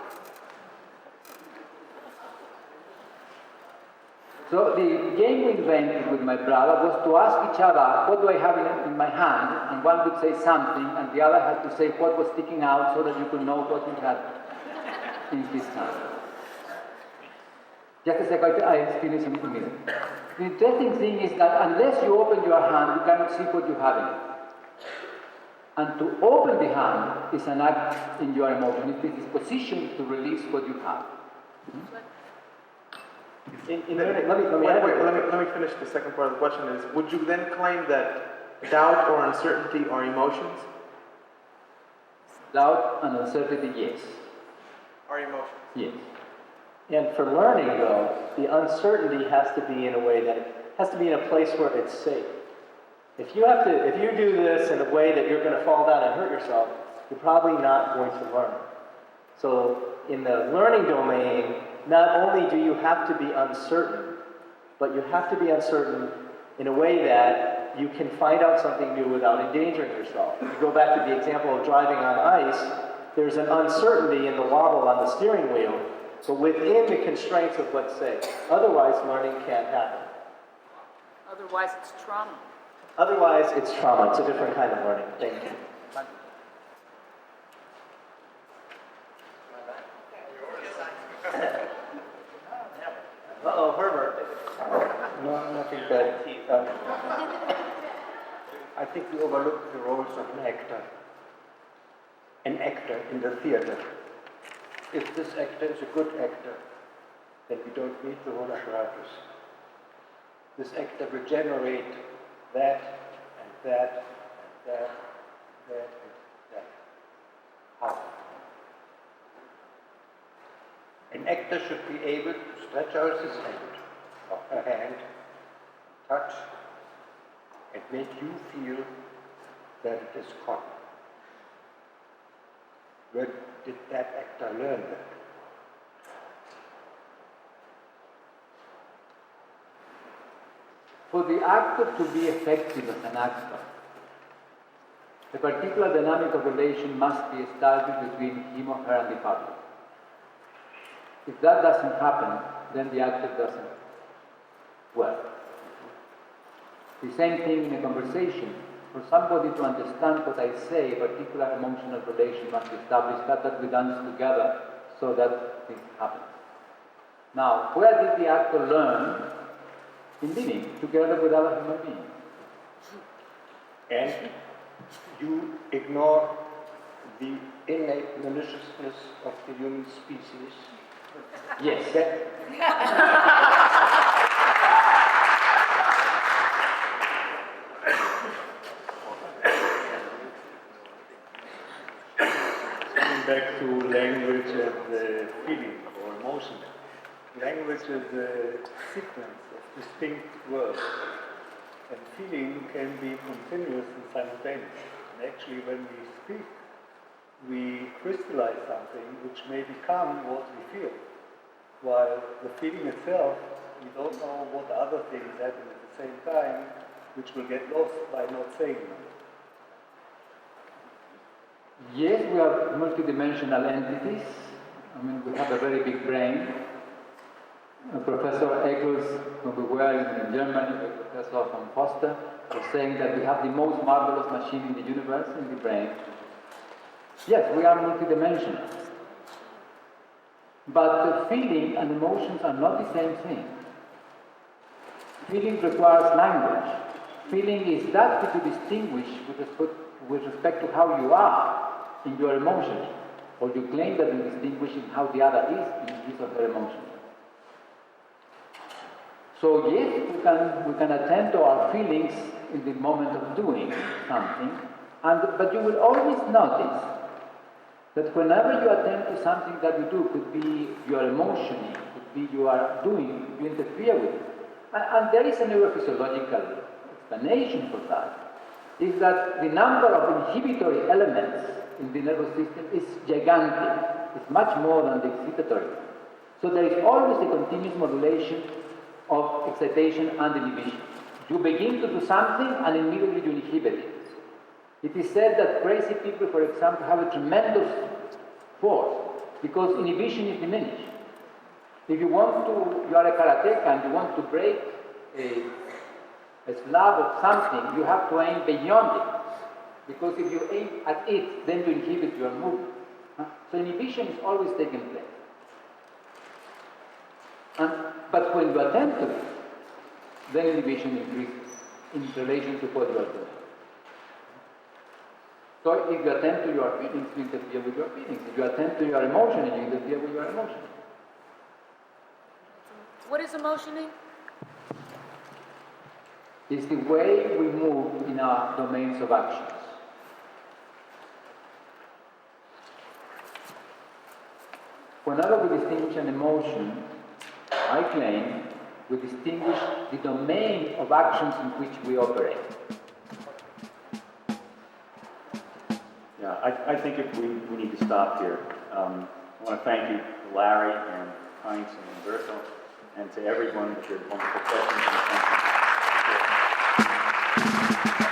So the game we invented with my brother was to ask each other, what do I have in my hand? And one would say something, and the other had to say what was sticking out so that you could know what he had in his hand. Just a second, I finish in a minute. The interesting thing is that unless you open your hand, you cannot see what you have in it. And to open the hand is an act in your emotion. It is disposition to release what you have. Let me finish the second part of the question is, would you then claim that doubt or uncertainty are emotions? Doubt and uncertainty, yes. Are emotions? Yes. And for learning, though, the uncertainty has to be in a way that it has to be in a place where it's safe. If you do this in a way that you're going to fall down and hurt yourself, you're probably not going to learn. So in the learning domain, not only do you have to be uncertain, but you have to be uncertain in a way that you can find out something new without endangering yourself. If you go back to the example of driving on ice, there's an uncertainty in the wobble on the steering wheel, but within the constraints of what's safe. Otherwise, learning can't happen. Otherwise, it's trauma. Otherwise, it's trauma. It's a different kind of learning. Thank you. Uh-oh, Herbert. No, nothing bad. think we overlook the roles of an actor. An actor in the theater. If this actor is a good actor, then we don't need the whole apparatus. This actor will generate that and that and that and that and that. How? An actor should be able to stretch out his hand or her hand, touch, and make you feel that it is cotton. Where did that actor learn that? For the actor to be effective as an actor, a particular dynamic of relation must be established between him or her and the public. If that doesn't happen, then the actor doesn't work. The same thing in a conversation. For somebody to understand what I say, a particular emotional relation must be established, that we dance together so that this happens. Now, where did the actor learn? In living together with other human beings. And you ignore the innate maliciousness of the human species. Yes. Coming back to language and feeling or emotion. Language is a sequence of distinct words, and feeling can be continuous and simultaneous. And actually, when we speak, we crystallize something which may become what we feel, while the feeling itself, we don't know what other things happen at the same time, which will get lost by not saying them. Yes, we are multidimensional entities. I mean, we have a very big brain. Professor Eccles, when we were in Germany, Professor von Foerster, was saying that we have the most marvelous machine in the universe, in the brain. Yes, we are multidimensional. But the feeling and emotions are not the same thing. Feeling requires language. Feeling is that which you distinguish with respect to how you are in your emotions, or you claim that you distinguish in how the other is in his or her emotions. So yes, we can attend to our feelings in the moment of doing something, but you will always notice that whenever you attend to something that you do, could be your emotion, could be you are doing, you interfere with it. And there is a neurophysiological explanation for that, is that the number of inhibitory elements in the nervous system is gigantic. It's much more than the excitatory. So there is always a continuous modulation of excitation and inhibition. You begin to do something and immediately you inhibit it. It is said that crazy people, for example, have a tremendous force because inhibition is diminished. If you are a karateka and you want to break a slab of something, you have to aim beyond it. Because if you aim at it, then you inhibit your movement. So inhibition is always taking place. But when you attend to it, then inhibition increases in relation to what you are doing. So if you attend to your feelings, you interfere with your feelings. If you attend to your emotion, you interfere with your emotion. What is emotioning? It's the way we move in our domains of actions. Whenever we distinguish an emotion, I claim we distinguish the domain of actions in which we operate. Yeah, I think we need to stop here. I want to thank you, Larry and Heinz and Humberto, and to everyone for your wonderful questions and attention. Thank you.